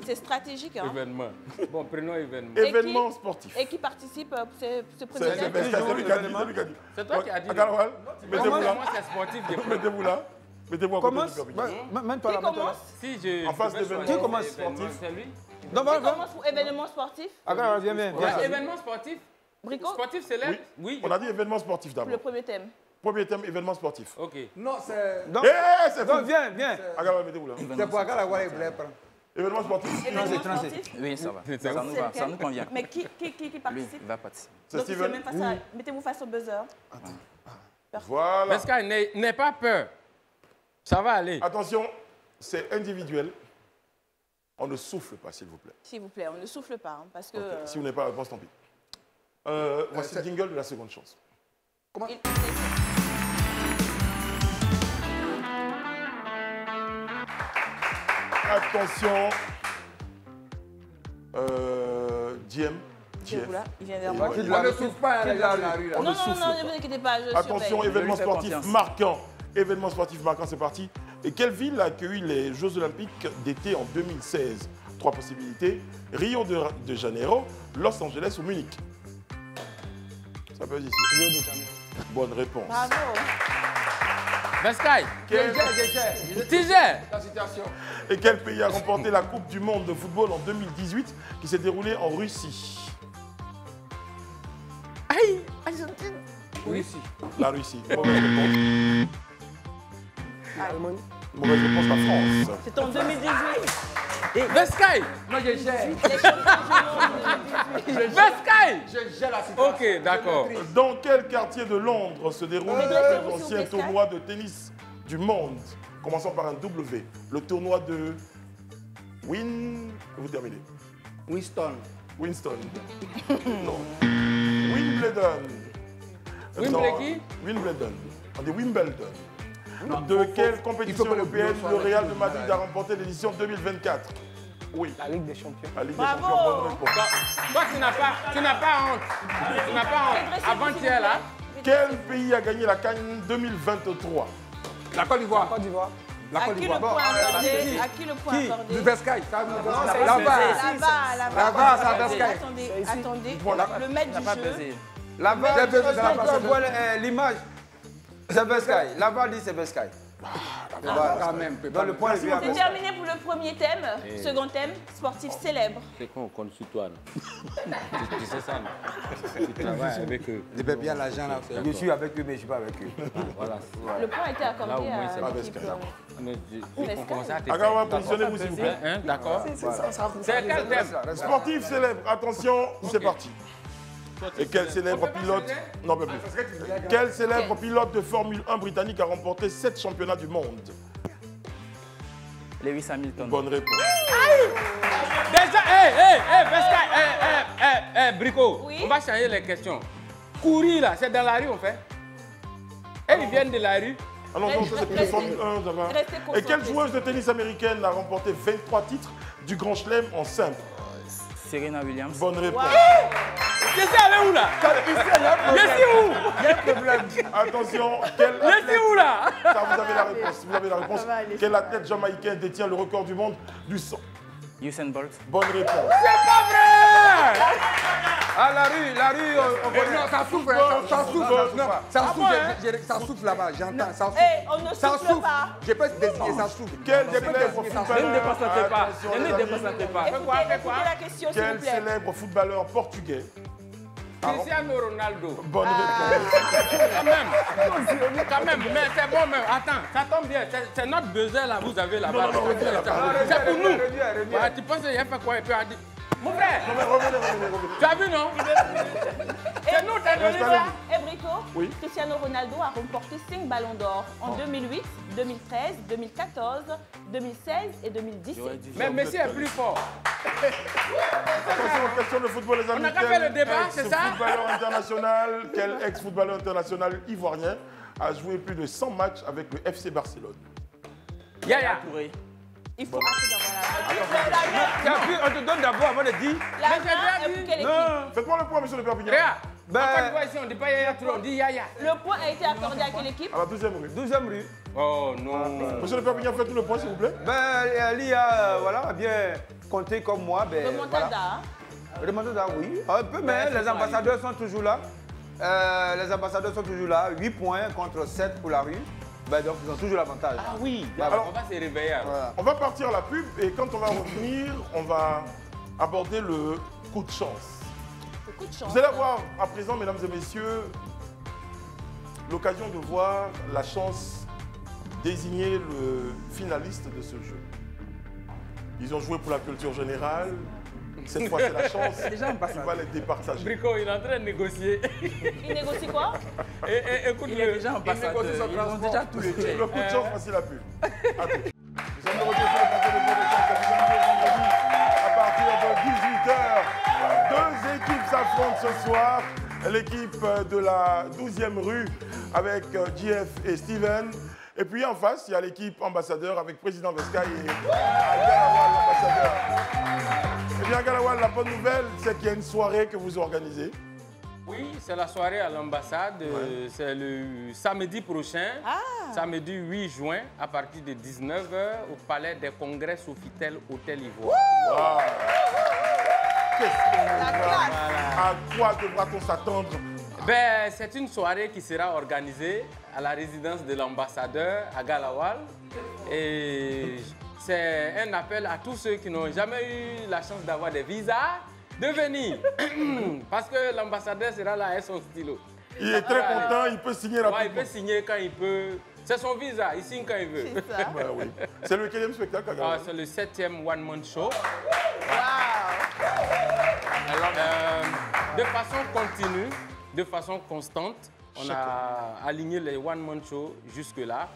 C: C'est stratégique, hein.
H: Événements. Bon, prenons événements.
A: Événement sportif.
C: Et qui participe pour ce
A: C'est
C: premier thème.
A: lui qui a dit.
H: C'est toi qui as dit.
A: Agalwal, mettez-vous là.
H: Moi, c'est sportif.
A: Mettez-vous là. Mettez-vous en côté
B: Commence.
A: du capitaine.
B: Mène-toi
C: Qui
B: là, mène-toi là.
C: commence?
H: Si je.
A: En face
H: je vais
A: d'événements.
H: choisir
B: Qui commence
H: événements,
A: sportif?
H: C'est lui.
B: Non,
C: Qui commence pour événements sportifs?
B: Agalwal, viens, viens.
H: Ouais, événement sportif.
C: Brico,
H: Sportif célèbre? Oui.
A: On a dit événement sportif
C: pour le
A: d'abord.
C: premier thème.
A: Premier thème, événement sportif.
H: Ok.
I: Non, c'est
B: Donc,
A: C'est
B: donc
A: fou.
B: viens, viens.
A: Agalwal, mettez-vous là.
I: c'est pour Agalwal, il voulait prendre.
A: Événement sportif.
C: Événements
B: tranché.
C: sportifs.
F: Oui, ça va.
H: C'est
F: Ça nous va,
C: lequel?
F: ça nous convient.
C: Mais qui
F: Lui,
C: participe?
F: il va participer.
A: C'est
C: Donc, c'est
A: Steven.
C: même face à... Mettez-vous face au buzzer.
A: Voilà.
H: Pascal, n'aie pas peur. Ça va aller.
A: Attention, c'est individuel. On ne souffle pas, s'il vous plaît.
C: S'il vous plaît, on ne souffle pas, hein, parce que...
A: Ok. Si vous n'avez pas la réponse, tant pis. Voici le jingle de la seconde chance.
C: il-
A: Attention. Diem.
C: Mettez-vous là, il vient vers
A: Et
C: moi.
A: ouais.
I: On ne souffle pas, les gars de la rue. là.
C: Non, non, non, ne vous inquiétez pas, je
A: Attention,
C: surveille.
A: événement
F: Je lui fais
A: sportif
F: confiance.
A: marquant. Événement sportif marquant, c'est parti. Et quelle ville a accueilli les Jeux Olympiques d'été en 2016? 3 possibilités. Rio de Janeiro, Los Angeles ou Munich. Ça peut être ici.
G: Rio de Janeiro.
A: Bonne réponse.
C: Bravo.
H: Pascal,
A: Quel-
H: tu gères.
I: La situation.
A: Et quel pays a remporté la Coupe du Monde de football en 2018 qui s'est déroulée en Russie?
H: Aïe, Argentine.
I: Russie.
A: La Russie. Mauvaise réponse.
G: Allemagne.
A: Mauvaise réponse, la France.
C: C'est en 2018.
H: Pascal,
I: Moi, je gère.
C: Les champions du monde 2018.
H: Pascal.
I: Je gère la situation.
H: Ok, d'accord.
A: Dans quel quartier de Londres se déroule le
C: dressez-vous,
A: plus
C: s'il
A: ancien
C: vous plaît,
A: tournoi de tennis du monde? Commençons par un W. Le tournoi de Vous terminez.
I: Winston.
A: Winston. Non. Wimbledon.
H: Wimbledon
A: Non,
H: qui?
A: Wimbledon. On dit Wimbledon. De
I: faut-
A: quelle
I: il faut
A: compétition
I: que le
A: européenne
I: bureau soit
A: le Real de
I: avec
A: Madrid
I: nous,
A: a remporté l'édition 2024? Oui,
G: La Ligue des Champions.
A: la Ligue des
C: Bravo.
A: Champions. Bonne réponse.
H: Toi, tu n'as pas honte. Tu n'as pas honte. Avant-hier, là.
A: Quel pays a gagné la CAN 2023?
I: La Côte d'Ivoire.
G: Côte d'Ivoire.
I: La
C: À
I: Côte
C: qui le
I: d'Ivoire.
C: point
I: Bon,
C: accordé? À qui le point accordé?
I: Du Bescaille. Ça,
G: c'est-
I: là-bas.
C: Là-bas.
I: Là-bas, ça Bescaille.
C: Attendez, attendez.
A: Voilà.
C: Le maître
F: Il n'a
C: du
F: pas
C: jeu.
F: pesé.
B: Là-bas,
I: J'ai besoin de la
B: je
I: passer.
B: vois l'image. C'est Bescaille. Là-bas, dit c'est Bescaille.
I: Quand même.
B: Dans le point de vue à
C: C'est
B: Bescaille.
C: terminé pour le premier thème. Second thème, sportif célèbre.
H: C'est qu'on compte sur toi, non? Tu sais ça, non? Tu travailles avec eux.
B: Je paie bien l'argent là. Je suis avec eux, mais je ne suis pas avec eux.
H: Voilà.
C: Le point a été accordé
H: Là, au moins,
C: à
H: c'est
C: l'équipe.
A: Bescaille.
H: On commence à te
A: Agawa, positionnez-vous s'il vous plaît.
H: Hein, d'accord. C'est quel thème?
A: Sportif célèbre, attention, c'est parti. Et quel célèbre pilote Non, pas plus. Quel célèbre pilote de Formule 1 britannique a remporté 7 championnats du monde?
F: Lewis Hamilton.
A: Bonne réponse.
H: Déjà, Pascal, Brico,
C: Oui?
H: on va changer les questions. Courir là, c'est dans la rue on fait. Et ils viennent de la rue.
A: Ah non, non, ça c'est pour la Formule 1, ça va.
C: Restez
A: Et quelle
C: concentrés.
A: joueuse de tennis américaine a remporté 23 titres du Grand Chelem en simple?
F: Serena Williams.
A: Bonne réponse.
H: Je suis allé où là? Je suis où?
I: Il y a un problème.
A: Attention, quel
H: Je suis
A: athlète...
H: où là?
A: Ça, vous avez la réponse. Vous avez la réponse.
C: Ça va aller,
A: Quel athlète jamaïcain détient le record du monde du 100?
F: Usain Bolt.
A: Bonne réponse.
H: C'est pas vrai!
B: À la rue, on connaît.
I: Non, ça souffle, ça souffle. Non, ça souffle, ça souffle là-bas, j'entends, ça souffle.
C: Eh, on ne
I: Ça
C: souffle
I: souffle.
C: pas.
I: Je peux désigner, ça souffle.
A: Quel
I: Je peux
A: célèbre
I: désigner, ça souffle.
F: Ne
A: footballeur...
F: dépassez pas.
A: Attention,
F: Ne
A: les amis.
F: dépassez pas.
C: Écoutez la question, s'il vous
A: Quel
C: plaît.
A: célèbre footballeur portugais?
H: Cristiano Ronaldo.
A: Bonne réponse.
H: Quand même, mais c'est bon même. Attends, ça tombe bien. C'est notre buzzer là, vous avez là-bas. C'est pour nous. Ouais, tu penses qu'il a fait quoi et puis a dit. Mon frère, tu as vu non? C'est nous, t'as donné ça.
C: Et Brico,
A: Oui.
C: Cristiano Ronaldo a remporté 5 ballons d'or en 2008, 2013, 2014, 2016 et 2017.
H: Mais Messi est plus fort.
A: Attention aux questions de football, les amis.
H: On n'a qu'à faire le débat, c'est ça?
A: Footballeur international, quel ex-footballeur international ivoirien a joué plus de 100 matchs avec le FC Barcelone?
H: Yaya.
C: Il faut attendre,
B: On te donne d'abord avant de dire.
C: La
H: Mais j'ai
C: main
H: bien
C: est
H: dit.
C: pour quelle équipe?
A: Non. Faites-moi le point, monsieur le Perpignan.
H: Regarde.
B: Ben-
H: En Côte d'Ivoire, ici, on ne dit pas Yaya trop, on dit Yaya.
C: Le point a été accordé à quelle équipe?
A: À la 12e rue.
B: 12e rue.
H: Oh non.
A: Monsieur le Perpignan, faites tout le point, s'il vous plaît.
B: Ben, l'IA, voilà, a bien compté comme moi. Ben,
C: Remontada.
B: voilà. Remontada, oui. Un peu, mais les ambassadeurs sont toujours là. Les ambassadeurs sont toujours là. 8 points contre 7 pour la rue. Ben, donc, ils ont toujours l'avantage.
H: Ah oui.
A: Alors,
H: on va se réveiller. Alors.
B: Voilà.
A: On va partir à la pub et quand on va revenir, on va aborder le coup de chance.
C: Beaucoup de chance.
A: Vous allez avoir à présent, mesdames et messieurs, l'occasion de voir la chance désigner le finaliste de ce jeu. Ils ont joué pour la culture générale. Cette fois, c'est la chance qui va les départager.
H: Brico, il est en train de négocier.
C: Il négocie quoi?
H: Écoute,
F: Il est déjà ambassadeur. Ils ont déjà tout le check.
A: Le coup de chance, voici la pub. À tout. Nous sommes de retour sur le plateau de vendredi à partir de 18h. Deux équipes s'affrontent ce soir. L'équipe de la 12e rue avec JF et Steven. Et puis en face, il y a l'équipe ambassadeur avec Président Vescaille et Galawal, l'ambassadeur. Eh bien, Galawal, la bonne nouvelle, c'est qu'il y a une soirée que vous organisez.
H: Oui, c'est la soirée à l'ambassade. C'est le samedi prochain, samedi 8 juin, à partir de 19h, au Palais des Congrès Sofitel, Hôtel Ivoire.
A: Wow. Qu'est-ce qu'on va... À quoi devra-t-on s'attendre?
H: Ben, c'est une soirée qui sera organisée à la résidence de l'ambassadeur à Galawal. Et c'est un appel à tous ceux qui n'ont jamais eu la chance d'avoir des visas de venir. Parce que l'ambassadeur sera là avec son stylo.
A: Il est très content, il peut signer rapidement.
H: Ouais, il peut signer quand il peut. C'est son visa, il signe quand il veut.
C: C'est ça.
A: Ben oui. C'est le quatrième spectacle à Galawal.
H: C'est le 7e One Man Show. De façon continue, de façon constante, on a aligné les One Man Show jusque-là.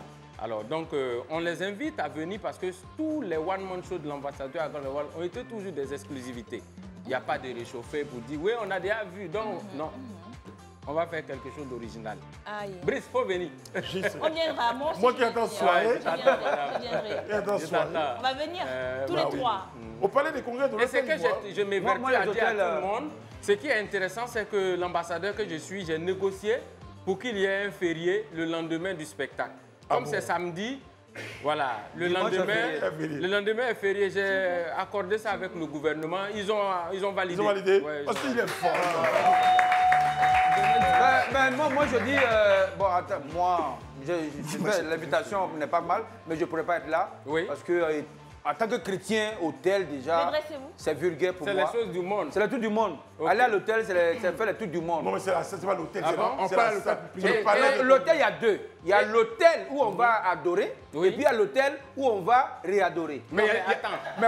H: Alors, donc, on les invite à venir parce que tous les One Man Show de l'ambassadeur à Galawal ont été toujours des exclusivités. Il n'y a pas de réchauffé pour dire, oui, on a déjà vu, donc, non. On va faire quelque chose d'original. Brice, faut venir.
C: On viendra.
A: Moi qui attends soirée.
C: Je viendrai.
A: Soirée.
C: On va venir tous les trois.
A: Au Palais des Congrès de
H: Et c'est que je m'évertue à dire à tout le monde, ce qui est intéressant, c'est que l'ambassadeur que je suis, j'ai négocié pour qu'il y ait un férié le lendemain du spectacle. Comme c'est samedi, voilà, le lendemain est férié. J'ai accordé ça avec le gouvernement. Ils ont validé.
A: Ils ont validé?
H: Ouais,
A: Parce qu'il est fort.
B: Moi, je dis, bon, attends, moi, l'invitation n'est pas mal, mais je ne pourrais pas être là.
H: Oui.
B: Parce que, en tant que chrétien, hôtel, déjà, c'est vulgaire pour moi.
H: C'est les choses du monde.
B: C'est le tour du monde.
H: Okay.
B: Aller à l'hôtel, c'est faire le tour du monde.
A: Non, mais c'est pas l'hôtel.
I: On parle de
B: L'hôtel, il y a deux. Il y a l'hôtel où on va adorer, et puis il y a l'hôtel où on va réadorer.
I: Mais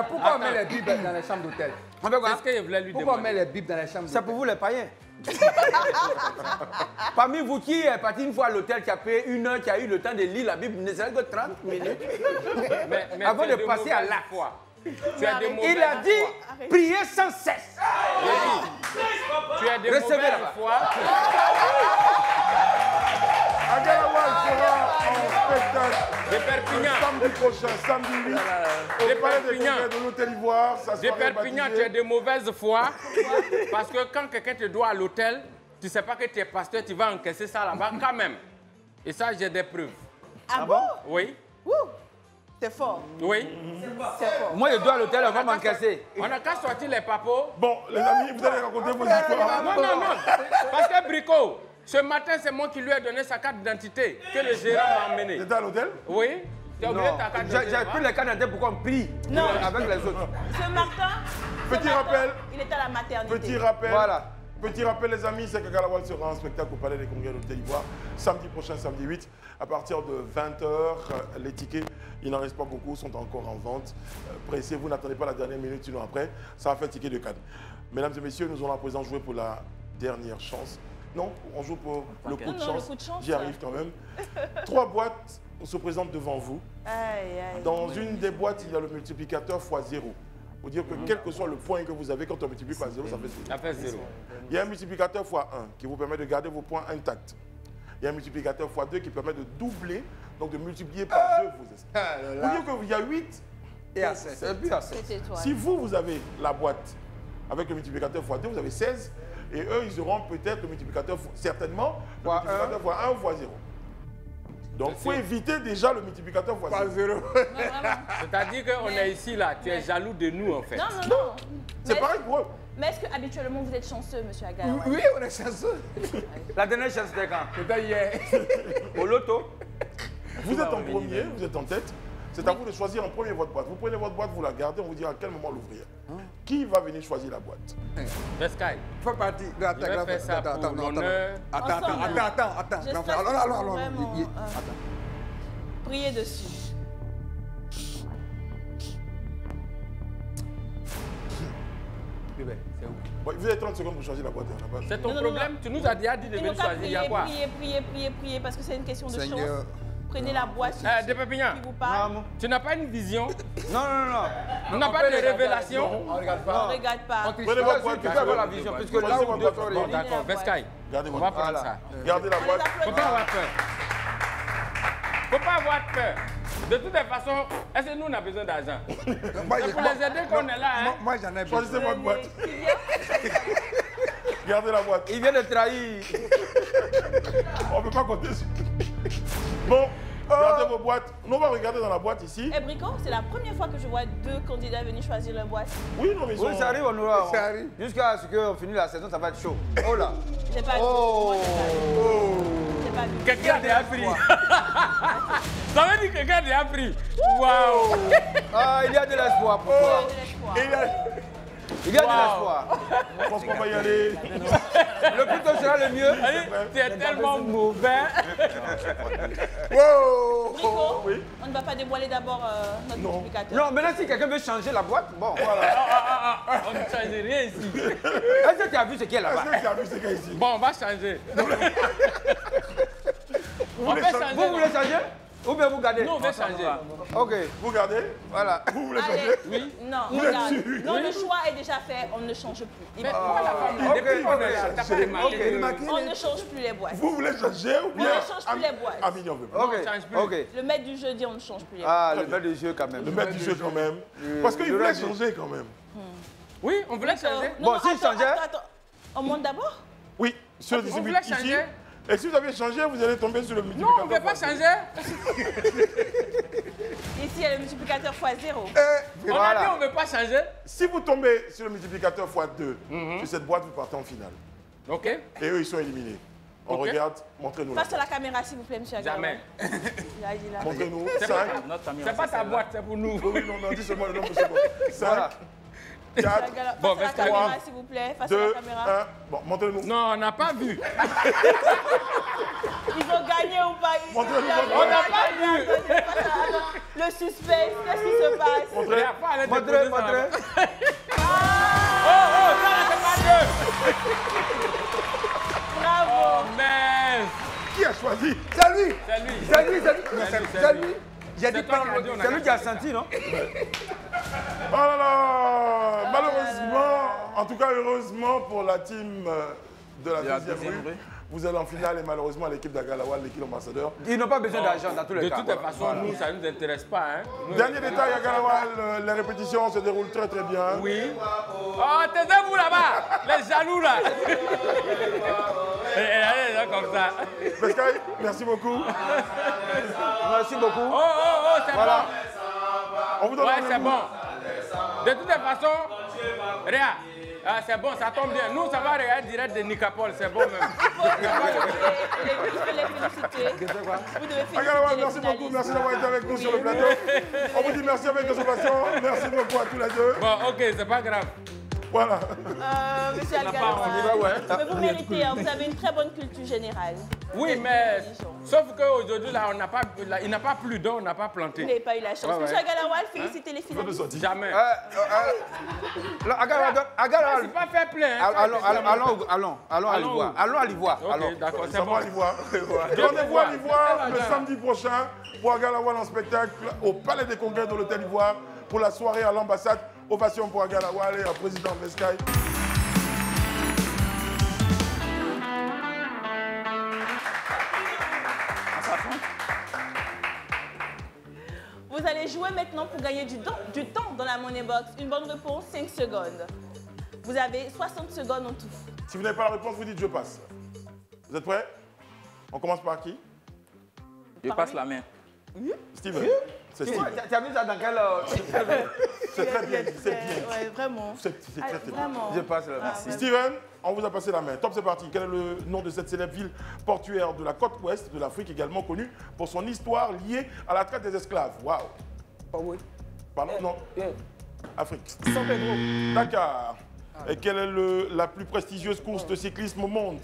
I: pourquoi on met les bibles dans les chambres d'hôtel?
H: C'est ce que je voulais lui
I: Pourquoi on
H: demander.
I: met les bibles dans les chambres d'hôtel?
B: C'est pour vous les païens. Parmi vous qui est parti une fois à l'hôtel, qui a payé 1 heure, qui a eu le temps de lire la Bible, ne serait-ce que 30 minutes,
H: Mais
B: avant
H: tu as
B: de passer à l'acte.
H: Tu as des
B: Il a dit prier sans cesse.
H: Tu as des
B: Recevez
H: mauvaises
B: là-bas.
H: foi.
A: À Galawal sera en spectacle
H: De Perpignan.
A: samedi prochain, samedi 8,
H: De
A: au Palais des
H: Perpignan.
A: Congrès de l'Hôtel Ivoire. Ça
H: De
A: sera
H: Perpignan, tu as de mauvaise foi. Parce que quand quelqu'un te doit à l'hôtel, tu ne sais pas que tu es pasteur, tu vas encaisser ça là-bas quand même. Et ça, j'ai des preuves.
C: Ah bon?
H: Oui.
C: C'est fort.
H: Oui.
C: C'est fort.
B: Moi, je dois à l'hôtel, on va m'encaisser.
H: On n'a qu'à sortir les papos.
A: Bon, les amis, vous allez raconter vos histoires.
H: Non, non, non. Parce que Brico, ce matin, c'est moi qui lui ai donné sa carte d'identité que le gérant m'a emmené.
A: C'était à l'hôtel?
H: Oui. Tu as oublié ta carte d'identité?
B: J'ai pris les cartes d'identité pour qu'on prie avec les autres.
C: Ce matin,
A: Petit rappel.
C: il est à la maternité.
A: Petit rappel.
B: Voilà.
A: Petit rappel, les amis, c'est que Galawal sera en spectacle au Palais des Congrès de Côte d'Ivoire samedi prochain, samedi 8, à partir de 20h. Les tickets, il n'en reste pas beaucoup, sont encore en vente. Pressez, vous n'attendez pas la dernière minute, sinon après, ça va faire ticket de Cannes. Mesdames et messieurs, nous allons à présent jouer pour la dernière chance. Non, on joue pour le coup de chance. J'y arrive quand même. 3 boîtes se présentent devant vous. Dans une des boîtes, il y a le multiplicateur x0. Pour dire que quel que soit le point que vous avez, quand on multiplie par 0, ça fait 0.
H: Ça fait 0.
A: Il y a un multiplicateur x1 qui vous permet de garder vos points intacts. Il y a un multiplicateur x2 qui permet de doubler, donc de multiplier par 2 vos espaces. Pour dire qu'il y a 8
B: et à 7.
A: Si vous avez la boîte avec le multiplicateur x2, vous avez 16. Et eux, ils auront peut-être le multiplicateur, certainement, le multiplicateur x1 ou x0. Donc, il faut éviter déjà le multiplicateur x0.
H: C'est-à-dire qu'on est ici, là. Tu es jaloux de nous, en fait.
C: Non, non, non.
A: C'est pareil pour eux.
C: Mais est-ce qu'habituellement, vous êtes chanceux, monsieur Agalawa?
I: Oui, on est chanceux.
B: La dernière chance, c'était quand?
I: C'était hier.
B: Au loto.
A: Vous êtes en premier, vous êtes en tête. C'est à vous de choisir en premier votre boîte. Vous prenez votre boîte, vous la gardez, on vous dira à quel moment l'ouvrir. Qui va venir choisir la boîte?
H: Vescaille.
I: Faut partir.
H: Je vais faire ça pour l'honneur.
I: Attends. Allons.
C: Priez dessus.
A: Bon, vous avez 30 secondes pour choisir la boîte.
H: C'est ton problème. Tu nous as déjà dit de venir choisir. Il y a quoi?
C: Priez, parce que c'est une question de chance. Prenez la boîte
H: de Pépignan.
C: qui vous parle.
H: Tu n'as pas une vision?
B: Non.
H: On n'a pas de révélation?
C: On ne regarde pas.
A: Prenez votre boîte.
B: Tu peux avoir la vision, puisque là où deux sont
H: Bon,
B: réunis.
H: d'accord. Vescaille. On va prendre ça.
A: Gardez la boîte.
H: Faut pas avoir peur. Faut pas avoir peur. De toutes les façons, est-ce que nous, on a besoin d'argent? C'est pour les aider qu'on est là, hein?
I: Moi, j'en ai besoin.
A: Choisissez votre boîte. Gardez la boîte.
B: Il vient de trahir.
A: On ne peut pas compter sur. Bon, gardez vos boîtes. Nous, on va regarder dans la boîte ici.
C: Et Brico, c'est la première fois que je vois 2 candidats venir choisir leur boîte.
A: Oui, non, mais ils sont...
B: Oui, ça arrive, on aura.
I: Ça arrive.
B: Jusqu'à ce qu'on finisse la saison, ça va être chaud. Oh là.
C: J'ai pas vu.
B: Oh.
C: J'ai pas vu.
H: Quelqu'un a pris. Ça veut dire que quelqu'un a pris. Waouh.
B: Ah, il y a de l'espoir pour toi. Il y a de l'espoir.
A: Je pense qu'on va y aller.
B: Le plus tôt sera le mieux.
H: Tu es tellement mauvais.
C: Brico, on ne va pas dévoiler d'abord notre multiplicateur.
B: Non, maintenant, si quelqu'un veut changer la boîte, bon, voilà.
H: On ne change rien ici.
B: Est-ce que tu as vu ce qu'il y a là-bas?
A: Est-ce que tu as vu ce qu'il y a ici?
H: Bon, on va changer. On peut changer.
B: Vous voulez changer? Ou bien vous gardez?
H: Nous, on veut changer.
B: Ok.
A: Vous gardez?
B: Voilà.
A: Vous voulez
C: Allez.
A: changer?
H: Oui.
C: Non,
A: Vous
C: regarde.
A: êtes sûr?
C: Non, le choix est déjà fait, on ne change plus.
H: Mais pourquoi la femme, depuis qu'on est là, t'as pas remarqué?
C: On ne change plus les boîtes.
A: Vous voulez changer ou
C: On
A: bien...
C: ne change plus les boîtes.
A: Ah, mignon, on veut pas.
B: Ok.
H: On change plus.
B: Ok.
C: Le maître du jeu dit on ne change plus les boîtes.
B: Ah, le maître du jeu quand même.
A: Le maître du jeu quand même. Parce qu'il voulait changer quand même.
H: Oui, on voulait changer.
C: Non,
B: Bon, s'il changeait...
C: Attends. On monte d'abord?
A: Oui, sur
H: On voulait
A: ici.
H: changer.
A: Et si vous aviez changé, vous allez tomber sur le
H: Non,
A: multiplicateur.
H: on ne veut pas changer.
C: Ici, il y a le multiplicateur x0.
H: On a dit on ne veut pas changer.
A: Si vous tombez sur le multiplicateur x2, sur cette boîte, vous partez en finale.
H: OK.
A: Et eux, ils sont éliminés. On
H: Ok.
A: regarde, montrez-nous la
C: Face à
A: boîte.
C: la caméra, s'il vous plaît, monsieur Agalawa.
H: Jamais.
C: Il a.
A: Montrez-nous.
H: C'est
A: 5.
H: pas ta boîte, c'est pour nous.
A: Oui, non, dis seulement le nombre de secondes. 5,
B: Voilà.
A: 4,
H: Bon,
C: Face à la
H: Vescaille.
C: caméra, s'il vous plaît. Face à
A: 2,
C: la caméra.
A: 1. Bon, montrez-nous.
H: Non, on n'a pas vu.
C: Ils ont gagné ou pas?
A: Montrez-nous
H: On
A: votre
H: n'a
A: boîte.
H: pas vu.
C: Le suspense, qu'est-ce qui se passe?
H: Il n'y a pas à
B: Montrez,
H: déposer ça
B: montrez.
H: là-bas. Oh, ça là, c'est pas deux.
C: Bravo.
H: Mince.
A: Qui a choisi?
I: C'est lui.
H: C'est lui.
I: C'est lui.
H: C'est lui.
I: J'ai dit
H: C'est toi
I: pas
H: qui as dit, on a
B: C'est lui qui a senti, non?
A: Oh là là! Malheureusement, en tout cas heureusement pour la team de la deuxième rue, vous allez en finale et malheureusement l'équipe d'Agalawa, l'équipe ambassadeur.
B: Ils n'ont pas besoin d'argent dans tous les
H: De
B: cas.
H: toutes les façons, nous, ça ne nous intéresse pas. Hein. Nous,
A: Dernier détail, Agalawa, les répétitions se déroulent très très bien.
H: Oui. Oh, taisez-vous là-bas, les jaloux là. Allez, là, comme ça.
A: Vescaille, merci beaucoup.
B: Merci beaucoup.
H: Oh, c'est
B: Voilà.
H: bon.
A: On vous donne
H: Ouais,
A: rendez-vous.
H: c'est bon. De toutes les façons, Réa, c'est bon, ça tombe bien. Nous, ça va regarder direct de Nicapol, c'est bon même.
C: Vous devez les féliciter. Vous devez féliciter
A: Agalawa,
C: les
A: merci beaucoup,
C: finalistes.
A: merci d'avoir été avec nous
C: Oui.
A: sur le plateau. On vous dit merci avec concentration. Merci beaucoup à tous les deux.
H: Bon, ok, c'est pas grave.
A: Voilà.
C: Monsieur Algalawa, mais vous méritez, hein, vous avez une très bonne culture générale.
H: Oui, mais sauf qu'aujourd'hui, là, il n'a pas plu, donc on n'a pas planté.
C: Vous n'avez pas eu la chance.
H: Ouais,
C: Monsieur
H: ouais.
C: Agalawal, félicitez les finalistes.
H: Jamais.
B: Agalawa,
H: c'est pas fait plein.
B: allons à l'Ivoire. Allons à l'Ivoire.
H: Ok, d'accord, c'est
A: Ça
H: bon.
A: va à l'Ivoire. Rendez-vous à l'Ivoire le samedi prochain pour Agalawal en spectacle au Palais des Congrès de l'Hôtel Ivoire pour la soirée à l'ambassade. Ovation pour Agalawal et au président Mescaï.
C: Vous allez jouer maintenant pour gagner du temps dans la Money Box. Une bonne réponse, 5 secondes. Vous avez 60 secondes en tout.
A: Si vous n'avez pas la réponse, vous dites je passe. Vous êtes prêts? On commence par qui?
F: Je passe la main.
A: Steven. C'est Steven.
B: Tu as mis ça dans quel...
A: C'est très bien, c'est bien.
C: Ouais, vraiment.
A: C'est très très bien.
C: Vraiment.
B: Je passe là.
C: Ah, ouais.
A: Steven, on vous a passé la main. Top, c'est parti. Quel est le nom de cette célèbre ville portuaire de la côte ouest de l'Afrique, également connue pour son histoire liée à la traite des esclaves? Waouh.
G: Oh oui.
A: Pardon? Non.
G: Bien.
A: Afrique.
G: San Pedro.
A: Dakar. Et quelle est la plus prestigieuse course de cyclisme au monde?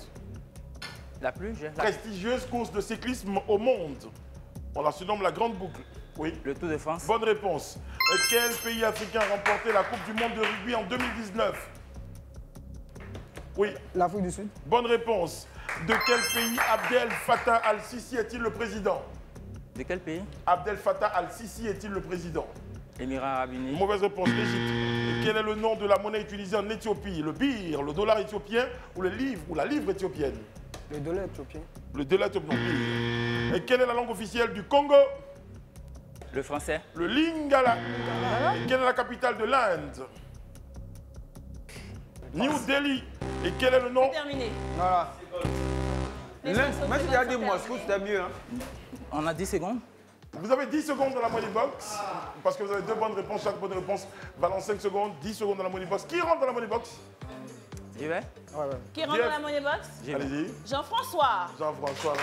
F: La plus,
A: Prestigieuse course de cyclisme au monde. On la surnomme la Grande Boucle. Oui.
F: le Tour de France.
A: Bonne réponse. Et quel pays africain a remporté la Coupe du monde de rugby en 2019? Oui.
G: L'Afrique du Sud.
A: Bonne réponse. De quel pays Abdel Fattah al-Sisi est-il le président?
F: De quel pays?
A: Abdel Fattah al-Sisi est-il le président?
F: Émirats Arabes Unis.
A: Mauvaise réponse, l'Égypte. Et quel est le nom de la monnaie utilisée en Éthiopie? Le birr, le dollar éthiopien ou le livre ou la livre éthiopienne?
G: Le dollar éthiopien.
A: Le dollar éthiopien, birr. Et quelle est la langue officielle du Congo?
F: Le français.
A: Le lingala. Et quelle est la capitale de l'Inde? New Delhi. Et quel est le nom?
C: Terminé.
B: Voilà.
C: Les
B: Même
C: 60
B: si tu as dit
C: secondes sont
B: Moscou, c'était mieux. Hein.
F: On a 10 secondes.
A: Vous avez 10 secondes dans la money box, parce que vous avez 2 bonnes réponses. Chaque bonne réponse balance 5 secondes, 10 secondes dans la money box. Qui rentre dans la money box?
F: J'y vais.
G: Ouais, ouais.
C: Qui rentre dans la Money Box?
A: Allez-y.
C: Jean-François.
A: Jean-François.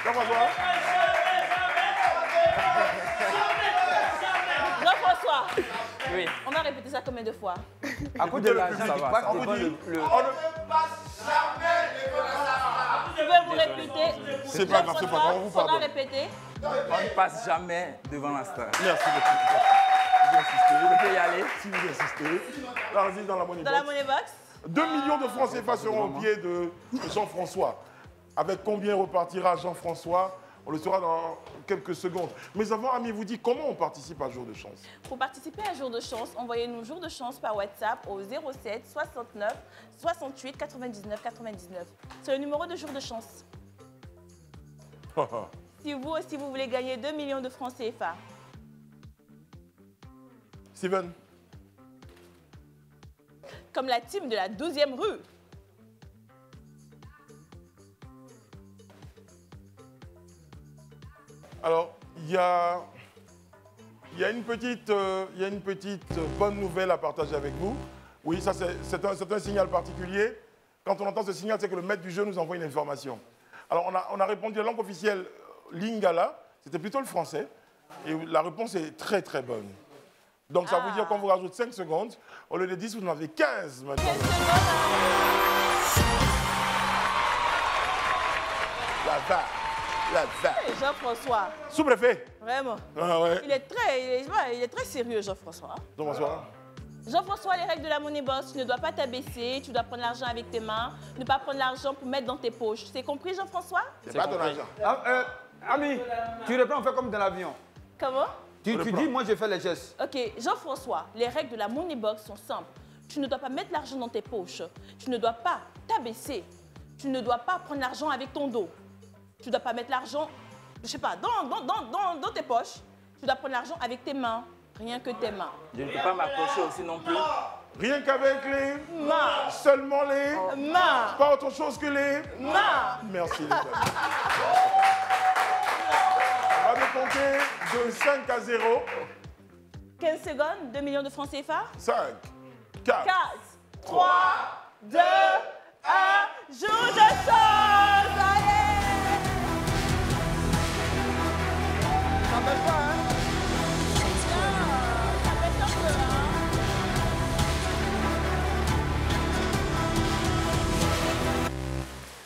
A: Jean-François.
C: Jean-François.
F: Oui.
C: On va répéter ça combien de fois?
B: À cause de l'argent,
F: ça
B: tu
F: va,
B: passes
A: On vous
B: devant
A: dit,
B: le...
C: Je vais vous répéter.
A: C'est pas grave, c'est pas grave, on vous
C: Faudra
A: pardonne.
C: répéter.
F: On ne passe jamais devant la star.
A: Merci beaucoup. Vous insistez.
F: On peut y aller.
A: Si vous insistez. Allons-y dans la money
C: Dans la
A: box.
C: Money Box.
A: 2 millions de francs CFA seront au pied de Jean-François. Avec combien repartira Jean-François? On le saura dans quelques secondes. Mais avant, Ami vous dit comment on participe à Jour de Chance.
C: Pour participer à Jour de Chance, envoyez-nous Jour de Chance par WhatsApp au 07 69 68 99 99. C'est le numéro de Jour de Chance. Si vous aussi vous voulez gagner 2 millions de francs CFA.
A: Steven.
C: Comme la team de la 12e rue.
A: Alors, il y a une petite bonne nouvelle à partager avec vous. Oui, ça c'est un signal particulier. Quand on entend ce signal, c'est que le maître du jeu nous envoie une information. Alors, on a répondu à la langue officielle lingala, c'était plutôt le français. Et la réponse est très très bonne. Donc ça veut dire qu'on vous rajoute 5 secondes. Au lieu de 10, vous en avez 15 maintenant.
C: 15 secondes.
A: La va.
C: Jean-François.
A: Sous-préfet.
C: Vraiment.
A: Ah ouais.
C: Il est très sérieux, Jean-François.
A: Bonsoir.
C: Jean-François, les règles de la Money Box, tu ne dois pas t'abaisser, tu dois prendre l'argent avec tes mains, ne pas prendre l'argent pour mettre dans tes poches. C'est compris, Jean-François?
A: C'est pas ton argent.
B: Ami, tu reprends, on fait comme dans l'avion.
C: Comment?
B: Tu dis, moi, je fais les gestes.
C: Ok, Jean-François, les règles de la Money Box sont simples. Tu ne dois pas mettre l'argent dans tes poches. Tu ne dois pas t'abaisser. Tu ne dois pas prendre l'argent avec ton dos. Tu ne dois pas mettre l'argent, je sais pas, dans tes poches. Tu dois prendre l'argent avec tes mains. Rien que tes mains.
F: Je ne peux pas m'approcher aussi non plus.
A: Rien qu'avec les
C: mains.
A: Seulement les
C: mains.
A: Pas autre chose que les
C: mains.
A: Merci les amis. On va décompter de 5 à 0.
C: 15 secondes, 2 millions de francs CFA.
A: 5, 4,
C: 3, 2, 1. Jour de chance. Allez.
B: Ça m'appelle pas, hein?
C: Ça pète un peu, hein.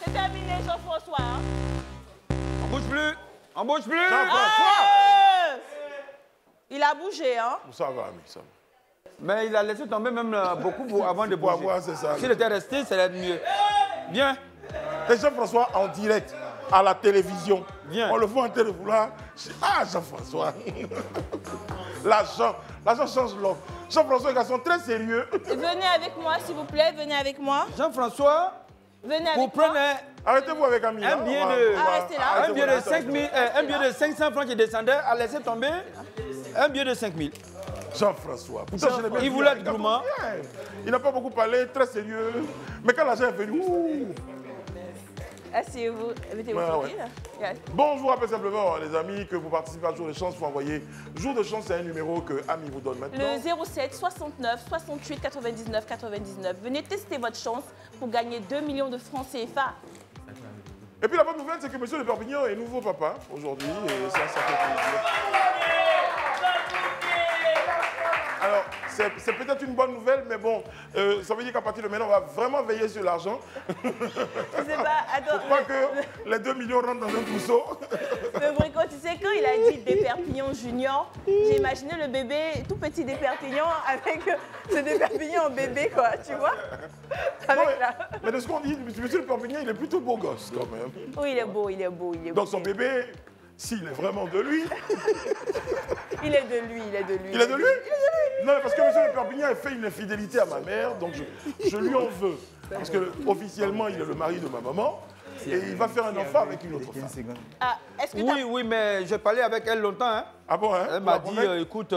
C: C'est terminé, Jean-François. Hein.
B: On bouge plus. On bouge plus.
C: Ah, il a bougé, hein.
A: Ça va, mais ça va.
B: Mais il a laissé tomber même beaucoup avant de bouger.
A: Avoir, c'est ça.
B: S'il était resté, ça allait être mieux. Viens.
A: Et Jean-François en direct, à la télévision.
B: Viens.
A: On le voit en télévouloir. Ah, Jean-François. L'argent change l'homme. Jean-François est un garçon très sérieux.
C: Venez avec moi, s'il vous plaît. Venez avec moi.
B: Jean-François,
C: venez avec
B: vous
C: moi.
B: prenez
A: Arrêtez-vous avec Ami.
B: un billet de,
C: Restez là.
B: un billet de 5 000, un billet de 500 francs qui descendait, a laissé tomber un billet de 5 000.
A: Jean-François.
B: Il voulait être gourmand.
A: Il n'a pas beaucoup parlé, très sérieux. Mais quand l'argent est venu, ouh.
C: Asseyez-vous. Mettez-vous tranquille. Yes.
A: Bon, je vous rappelle simplement, les amis, que vous participez à Jour de Chance, il faut envoyer Jour de Chance, c'est un numéro que Ami vous donne maintenant.
C: Le 07 69 68 99 99. Venez tester votre chance pour gagner 2 millions de francs CFA.
A: Et puis la bonne nouvelle, c'est que Monsieur de Perpignan est nouveau papa aujourd'hui, et ça fait plaisir. Alors, c'est peut-être une bonne nouvelle, mais bon, ça veut dire qu'à partir de maintenant, on va vraiment veiller sur l'argent.
C: Je sais pas, attends.
A: Pour pas que les 2 millions rentrent dans un trousseau.
C: Mais Brico, tu sais, quand il a dit Desperpignan Junior, j'ai imaginé le bébé tout petit Desperpignan avec ce Desperpignan en bébé, quoi, tu vois. Avec
A: Non,
C: la...
A: mais de ce qu'on dit, Monsieur de Perpignan, il est plutôt beau gosse quand même.
C: Oui, il est beau, il est beau, il est beau.
A: Donc son bébé, s'il est vraiment de lui...
C: Il est de lui, il est de lui.
A: Il est de lui? Non, parce que Monsieur de Perpignan a fait une infidélité à ma mère, donc je lui en veux. Parce que officiellement, il est le mari de ma maman. Et il va faire un enfant avec une autre femme.
C: Ah, est-ce que
B: Oui, mais j'ai parlé avec elle longtemps. Hein.
A: Ah bon, hein?
B: Elle m'a dit, écoute,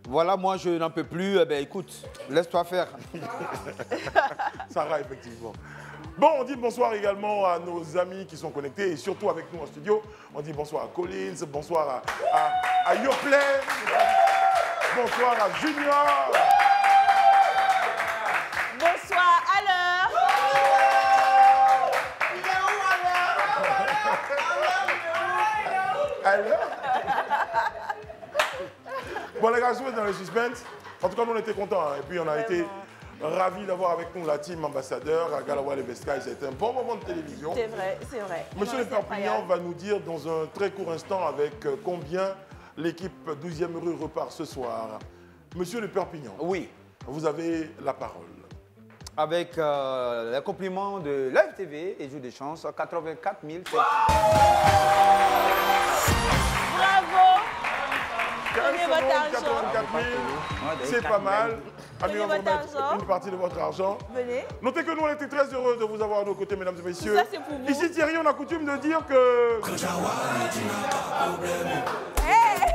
B: voilà, moi je n'en peux plus. Eh ben, écoute, laisse-toi faire.
A: Sarah, effectivement. Bon, on dit bonsoir également à nos amis qui sont connectés et surtout avec nous en studio. On dit bonsoir à Collins, bonsoir à Yoplait, bonsoir à Junior.
C: Bonsoir à l'heure.
A: Bon, les gars, je suis dans le suspense. En tout cas, nous, on était contents. Hein. Et puis, on a été ravis d'avoir avec nous la team ambassadeur à Galawa et Beskai. C'était un bon moment de télévision.
C: C'est vrai, c'est vrai.
A: Monsieur Le Perpignan va nous dire dans un très court instant avec combien l'équipe 12e rue repart ce soir. Monsieur Le Perpignan.
B: Oui.
A: Vous avez la parole.
B: Avec les compliments de Live TV et Jour de Chance, 84 000.
C: Bravo.
A: 15
C: Donnez votre
A: secondes,
C: argent.
A: 84 000, c'est pas mal. Amis, on va
C: votre
A: mettre
C: argent.
A: une partie de votre argent.
C: Venez.
A: Notez que nous, on était très heureux de vous avoir à nos côtés, mesdames et messieurs.
C: Ça, c'est pour vous.
A: Ici, Thierry, on a coutume de dire que...
C: Hey.